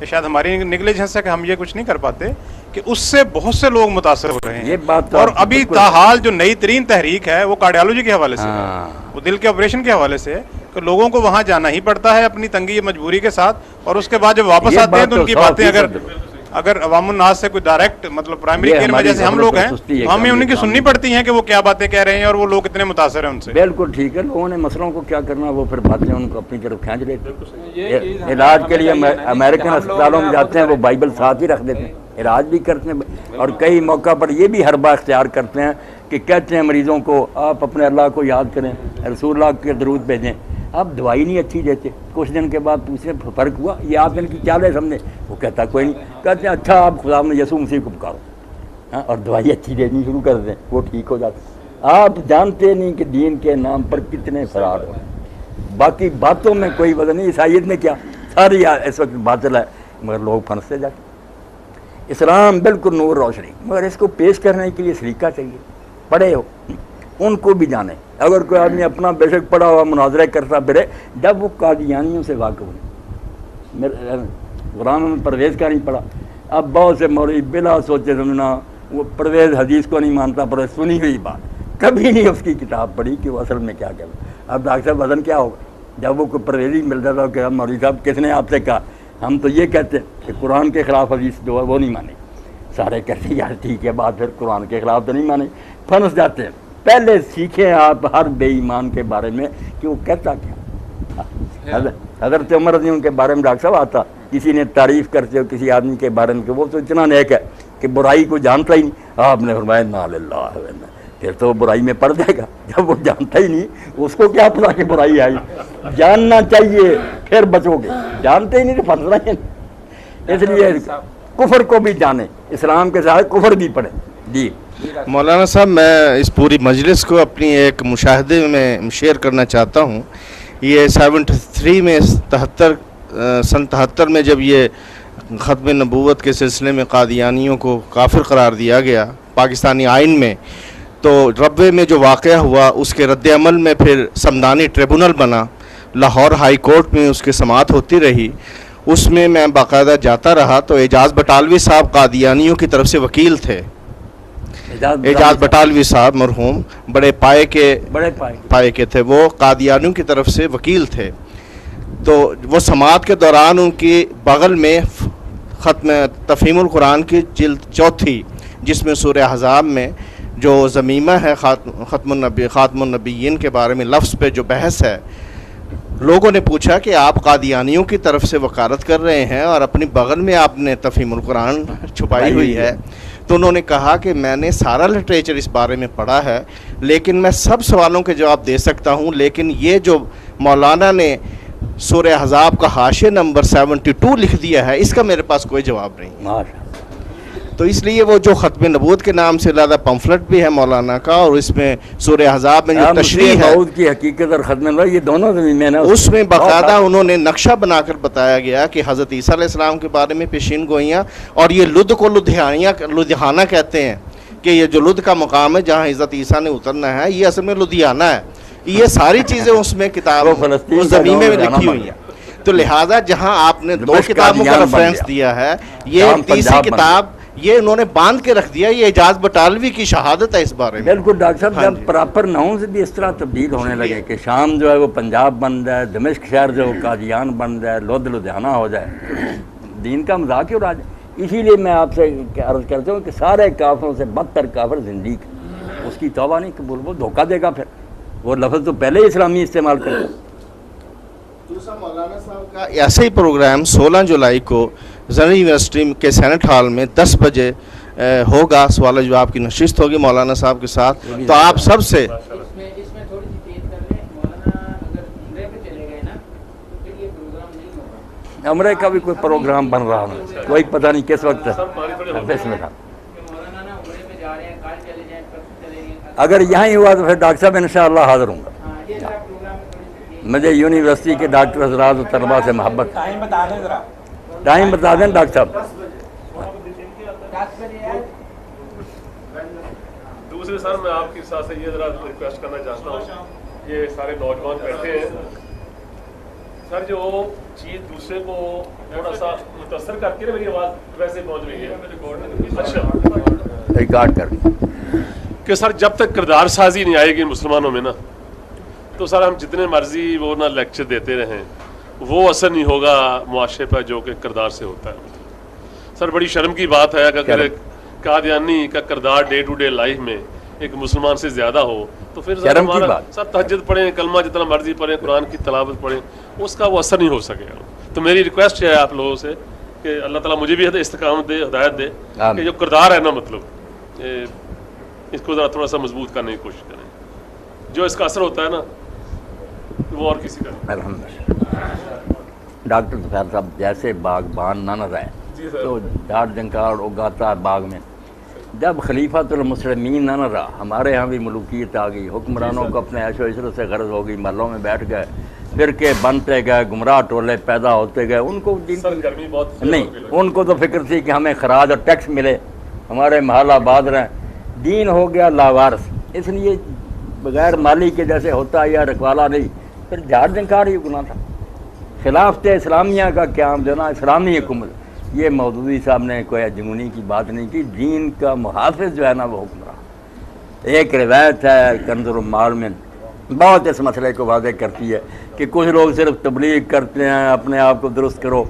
یہ شاید ہماری نیگلیجنس ہے کہ ہم یہ کچھ نہیں کر پاتے کہ اس سے بہت سے لوگ متاثر ہو رہے ہیں. یہ بات تو اور ابھی تاحال جو نئی ترین تحریک ہے وہ کارڈیالوجی کے حوالے سے ہے, وہ دل کے آپریشن کے حوالے سے ہے کہ لوگوں کو وہاں جانا ہی پڑتا ہے اپنی تنگی مجبوری کے ساتھ, اور اس کے بعد جب واپس آتے ہیں تو ان کی باتیں اگر عوام الناس سے کوئی ڈائریکٹ مطلب پرائمری کیئر میں جیسے ہم لوگ ہیں ہمیں ان کی سننی پڑتی ہیں کہ وہ کیا باتیں کہہ رہے ہیں اور وہ لوگ اتنے متاثر ہیں ان سے. بالکل ٹھیک ہے, لوگوں نے مسئلوں کو کیا کرنا وہ پھر باتیں ان کو اپنی طرف کھینچ لیتے. علاج کے لیے امریکن اسپتالوں میں جاتے ہیں وہ بائبل ساتھ ہی رکھ دیتے ہیں, علاج بھی کرتے ہیں, اور کئی موقع پر یہ بھی حربہ اختیار کرتے ہیں کہ کہتے ہیں مریضوں کو آپ اپنے اللہ کو یاد کریں, رسول اللہ کے درود بھیجیں. آپ دوائی نہیں اچھی دیتے, کچھ دن کے بعد پوچھیں فرق ہوا, یہ آپ ان کی کیا لے سمجھے, وہ کہتا کوئی نہیں. کہتے ہیں اچھا آپ خدا میں یسوع مسیح کو پکارو, اور دوائی اچھی دینی شروع کر دیں, وہ ٹھیک ہو جاتا. آپ جانتے نہیں کہ دین کے نام پر کتنے فرار ہو, باقی باتوں میں کوئی وزن نہیں. عیسائیت میں کیا ساری اس وقت باطل ہے مگر لوگ پھنستے جاتے. اسلام بالکل نور روشنی, مگر اس کو پیش کرنے کے لیے سلیقہ چاہیے. پڑھے ہو ان کو بھی جانے. اگر کوئی آدمی اپنا بے شک پڑھا ہوا مناظرے کرتا پھرے, جب وہ قادیانیوں سے واقف ہوئے, قرآن میں پرویز کا نہیں پڑھا. اب بہت سے مولوی بلا سوچے سمجھنا وہ پرویز حدیث کو نہیں مانتا, پرویز سنی ہوئی بات, کبھی نہیں اس کی کتاب پڑھی کہ وہ اصل میں کیا کہتا. اب ڈاکٹر صاحب وزن کیا ہوگا جب وہ کوئی پرویزی ملتا تھا کہ مولوی صاحب کس نے آپ سے کہا, ہم تو یہ کہتے ہیں کہ قرآن کے خلاف حدیث جو ہے وہ نہیں مانے. سارے کہتے ہیں یار ٹھیک ہے بات, پھر قرآن کے خلاف تو نہیں مانے, پھنس جاتے ہیں. پہلے سیکھیں آپ ہر بے ایمان کے بارے میں کہ وہ کہتا کیا. حضرت عمر رضی اللہ کے بارے میں ڈاکٹر صاحب آتا, کسی نے تعریف کرتے ہو کسی آدمی کے بارے میں کہ وہ تو اتنا نیک ہے کہ برائی کو جانتا ہی نہیں, آپ نے فرمایا نا للہ, پھر تو وہ برائی میں پڑ جائے گا. جب وہ جانتا ہی نہیں اس کو کیا پتا کہ برائی آئی, جاننا چاہیے پھر بچو گے, جانتے ہی نہیں تو پھنس رہے ہیں. اس لیے کفر کو بھی جانیں, اسلام کے ساتھ کفر بھی پڑھیں. جی مولانا صاحب, میں اس پوری مجلس کو اپنی ایک مشاہدے میں شیئر کرنا چاہتا ہوں. یہ 73 میں سن 73 میں جب یہ ختم نبوت کے سلسلے میں قادیانیوں کو کافر قرار دیا گیا پاکستانی آئین میں, تو ربوے میں جو واقعہ ہوا اس کے رد عمل میں پھر سمدانی ٹریبونل بنا, لاہور ہائی کورٹ میں اس کی سماعت ہوتی رہی. اس میں میں باقاعدہ جاتا رہا. تو اعجاز بٹالوی صاحب قادیانیوں کی طرف سے وکیل تھے. اعجاز بٹالوی صاحب مرحوم بڑے پائے کے تھے, وہ قادیانیوں کی طرف سے وکیل تھے. تو وہ سماعت کے دوران ان کی بغل میں ختم تفہیم القرآن کی جلد 4 جس میں سورہ احزاب میں جو ضمیمہ ہے خاتم النبیین کے بارے میں لفظ پہ جو بحث ہے, لوگوں نے پوچھا کہ آپ قادیانیوں کی طرف سے وکالت کر رہے ہیں اور اپنی بغل میں آپ نے تفہیم القرآن چھپائی ہوئی ہے. تو انہوں نے کہا کہ میں نے سارا لٹریچر اس بارے میں پڑھا ہے, لیکن میں سب سوالوں کے جواب دے سکتا ہوں, لیکن یہ جو مولانا نے سورہ احزاب کا حاشیہ نمبر 72 لکھ دیا ہے اس کا میرے پاس کوئی جواب نہیں. تو اس لیے وہ جو ختم نبوت کے نام سے زیادہ پمفلٹ بھی ہے مولانا کا, اور اس میں سورہ احزاب میں جو تشریح ہے کی حقیقت اور ختم نبوت یہ دونوں زمین ہے, اس میں باقاعدہ انہوں نے نقشہ بنا کر بتایا گیا کہ حضرت عیسیٰ علیہ السلام کے بارے میں پیشین گوئیاں, اور یہ لدھ کو لدھیانہ کہتے ہیں کہ یہ جو لدھ کا مقام ہے جہاں حضرت عیسیٰ نے اترنا ہے یہ اصل میں لدھیانہ ہے. یہ ساری چیزیں اس میں کتاب اس زمین میں لکھی ہوئی ہیں. تو لہٰذا جہاں آپ نے 2 کتابوں کا ریفرنس دیا ہے, یہ تیسری کتاب یہ انہوں نے باندھ کے رکھ دیا. یہ اعجاز بٹالوی کی شہادت ہے اس بارے میں. بالکل ڈاکٹر صاحب, جب پراپر ناؤن سے بھی اس طرح تبدیل ہونے لگے کہ شام جو ہے وہ پنجاب بن جائے, دمشق شہر جو ہے قادیان بن جائے, لدھیانہ ہو جائے, دین کا مذاق ہی اڑا جائے. اسی لیے میں آپ سے عرض کرتا ہوں کہ سارے کافروں سے بدتر کافر زندگی, اس کی توبہ نہیں قبول, وہ دھوکہ دے گا. پھر وہ لفظ تو پہلے ہی اسلامی استعمال کرے. دوسرا مولانا صاحب کا ایسا ہی پروگرام 16 جولائی کو زرعی یونیورسٹی کے سینٹ ہال میں 10 بجے ہوگا, سوال جواب کی نشست ہوگی مولانا صاحب کے ساتھ. تو آپ سب سے اس میں تھوڑی سی تیز کر لیں مولانا, اگر عمرے پہ چلے گئے نا تو پھر یہ پروگرام نہیں ہوگا. عمرے کا بھی کوئی پروگرام بن رہا ہے, کوئی پتہ نہیں کس وقت ہے. بسم اللہ. مولانا نا عمرے میں جا رہے ہیں, کل چلے جائیں, پرسوں چلے جائیں. اگر یہاں ہی ہوا تو پھر ڈاکٹر صاحب انشاءاللہ حاضر ہوں گا. مجھے یونیورسٹی کے ڈاکٹر حضرات و طلباء سے محبت. ٹائم بتا دیں ڈاکٹر صاحب. دوسرے سر میں آپ کی ساتھ سے یہ ذرا ریکویسٹ کرنا چاہتا ہوں, یہ سارے نوجوان بیٹھے ہیں سر, جو چیز دوسرے کو تھوڑا سا متاثر کر کے نا میری آواز ویسے پہنچ رہی ہے. اچھا ریکارڈ کر کہ سر جب تک کردار سازی نہیں آئے گی مسلمانوں میں نا تو سر ہم جتنے مرضی وہ نا لیکچر دیتے رہیں وہ اثر نہیں ہوگا معاشرے پر جو کہ کردار سے ہوتا ہے. سر بڑی شرم کی بات ہے کہ اگر قادیانی کا کردار ڈے ٹو ڈے لائف میں ایک مسلمان سے زیادہ ہو تو پھر سر ہمارا سر تہجد پڑھیں کلمہ جتنا مرضی پڑھیں قرآن کی تلاوت پڑھیں اس کا وہ اثر نہیں ہو سکے گا. تو میری ریکویسٹ ہے آپ لوگوں سے کہ اللہ تعالیٰ مجھے بھی استقامت دے ہدایت دے کہ جو کردار ہے نا مطلب اس کو ذرا تھوڑا سا مضبوط کرنے کی کوشش کریں. جو اس کا اثر ہوتا ہے نا وہ اور کسی کا. الحمدللہ ڈاکٹر ظفیر صاحب جیسے باغبان نہ نظر آئے تو جھاڑ جھنکاڑ اگاتا ہے باغ میں. جب خلیفۃ المسلمین نہ رہا ہمارے ہاں بھی ملوکیت آ گئی, حکمرانوں کو اپنے عیش و عشرت سے غرض ہو گئی, محلوں میں بیٹھ گئے, فرقے بنتے گئے, گمراہ ٹولے پیدا ہوتے گئے. ان کو نہیں, ان کو تو فکر تھی کہ ہمیں خراج اور ٹیکس ملے, ہمارے محل آباد رہیں. دین ہو گیا لاوارث, اس لیے بغیر مالی کے جیسے ہوتا ہے یا رکھوالا نہیں, پھر جھاڑ جھنکاڑ ہی گناہ تھا. خلافت اسلامیہ کا قیام جو نا اسلامی حکومت, یہ مودودی صاحب نے کوئی جنونی کی بات نہیں کی. دین کا محافظ جو ہے نا وہ حکمراں. ایک روایت ہے کنز المال میں بہت اس مسئلے کو واضح کرتی ہے کہ کچھ لوگ صرف تبلیغ کرتے ہیں اپنے آپ کو درست کرو.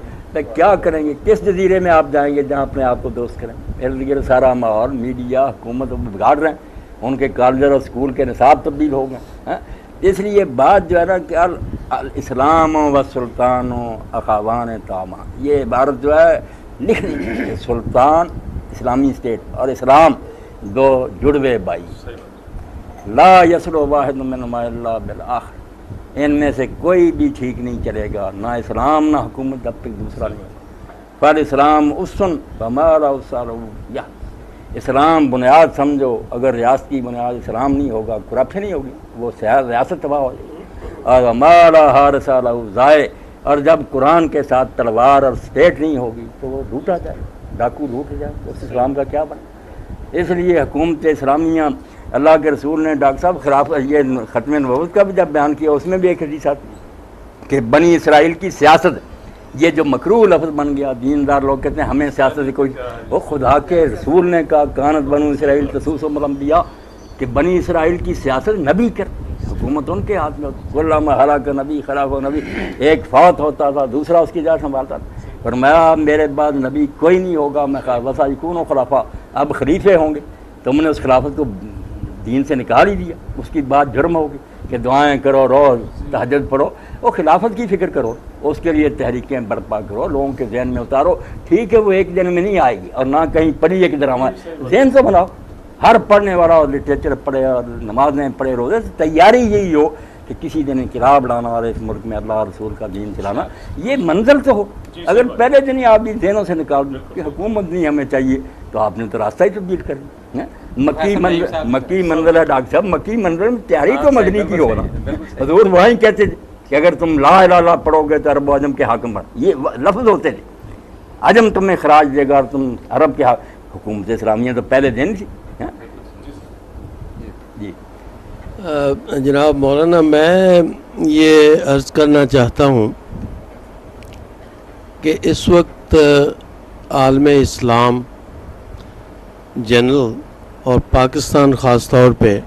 کیا کریں گے, کس جزیرے میں آپ جائیں گے جہاں اپنے آپ کو درست کریں؟ ارد گرد سارا ماحول میڈیا حکومت بگاڑ رہے ہیں, ان کے کالج اور اسکول کے نصاب تبدیل ہو گئے. اس لیے بات جو ہے نا کہ الاسلام و سلطان و اخوان تاما, یہ عبارت جو ہے لکھنی ہے. سلطان اسلامی اسٹیٹ اور اسلام دو جڑوے بھائی, لا یسلو واحد منہما الا بالآخر, ان میں سے کوئی بھی ٹھیک نہیں چلے گا, نہ اسلام نہ حکومت جب تک دوسرا نہیں ہوگا. پر اسلام اسن ہمارا اسارا, اسلام بنیاد سمجھو, اگر ریاست کی بنیاد اسلام نہیں ہوگا کرپشن نہیں ہوگی, وہ ریاست تباہ ہو جائے گی. اور ہمارا ہارسا لہو ضائع, اور جب قرآن کے ساتھ تلوار اور اسٹیٹ نہیں ہوگی تو وہ لوٹا جائے, ڈاکو لوٹ جائے, اس اسلام کا کیا بنے. اس لیے حکومت اسلامیہ اللہ کے رسول نے ڈاکٹر صاحب خلاف یہ ختم نبوت کا بھی جب بیان کیا اس میں بھی ایک حدیث آتی کہ بنی اسرائیل کی سیاست, یہ جو مکروہ لفظ بن گیا, دیندار لوگ کہتے ہیں ہمیں سیاست سے کوئی, وہ خدا کے رسول نے کہا کانت بنو اسرائیل تسوس و الانبیاء, کہ بنی اسرائیل کی سیاست نبی کر, حکومت ان کے ہاتھ میں ہوتی. علامہ ہلاک نبی خلاف و نبی, ایک فوت ہوتا تھا دوسرا اس کی جگہ سنبھالتا تھا. فرمایا میرے بعد نبی کوئی نہیں ہوگا, میں وسا یکون و خلافہ, اب خلیفے ہوں گے. تم نے اس خلافت کو دین سے نکال ہی دیا, اس کی بات جرم ہوگی کہ دعائیں کرو, روز تہجد پڑھو, وہ خلافت کی فکر کرو, اس کے لیے تحریکیں برپا کرو, لوگوں کے ذہن میں اتارو. ٹھیک ہے وہ ایک دن میں نہیں آئے گی اور نہ کہیں پڑھی ایک ڈرامہ, ذہن سے بناؤ. ہر پڑھنے والا اور لٹریچر پڑھے اور نمازیں پڑھے, روزے سے تیاری یہی ہو کہ کسی دن انقلاب لانا اور اس ملک میں اللہ اور رسول کا دین چلانا, یہ منزل تو ہو. اگر پہلے دن ہی آپ بھی ذہنوں سے نکال دیں کہ حکومت نہیں ہمیں چاہیے, تو آپ نے تو راستہ ہی تبدیل کر دیا. مکی منزل ہے ڈاکٹر صاحب, مکی منزل میں تیاری تو مدنی کی ہونا. حضور وہیں کہتے تھے کہ اگر تم لا الہ الا پڑھو گے تو عرب و عجم کے حاکم بن, یہ لفظ ہوتے تھے. عجم تمہیں خراج دے گا اور تم عرب کے حکومت اسلامیہ تو پہلے دن تھی. جی جناب مولانا, میں یہ عرض کرنا چاہتا ہوں کہ اس وقت عالم اسلام جنرل اور پاکستان خاص طور پہ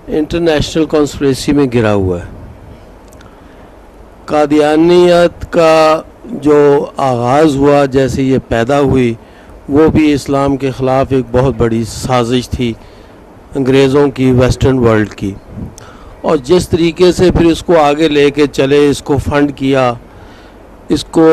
انٹرنیشنل کانسپریسی میں گرا ہوا ہے. قادیانیت کا جو آغاز ہوا, جیسے یہ پیدا ہوئی, وہ بھی اسلام کے خلاف ایک بہت بڑی سازش تھی انگریزوں کی, ویسٹرن ورلڈ کی. اور جس طریقے سے پھر اس کو آگے لے کے چلے, اس کو فنڈ کیا, اس کو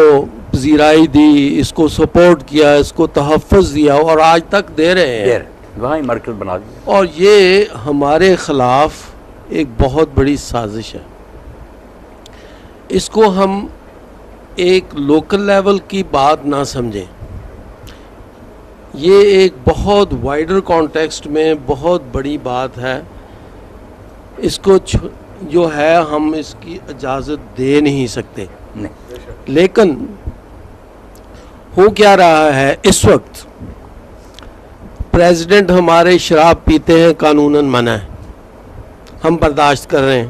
پذیرائی دی, اس کو سپورٹ کیا, اس کو تحفظ دیا اور آج تک دے رہے ہیں, وہاں مرکز بنا دیا. اور یہ ہمارے خلاف ایک بہت بڑی سازش ہے. اس کو ہم ایک لوکل لیول کی بات نہ سمجھیں, یہ ایک بہت وائڈر کانٹیکسٹ میں بہت بڑی بات ہے. اس کو جو ہے ہم اس کی اجازت دے نہیں سکتے. لیکن ہو کیا رہا ہے اس وقت, پریزیڈنٹ ہمارے شراب پیتے ہیں, قانوناً منع ہے, ہم برداشت کر رہے ہیں.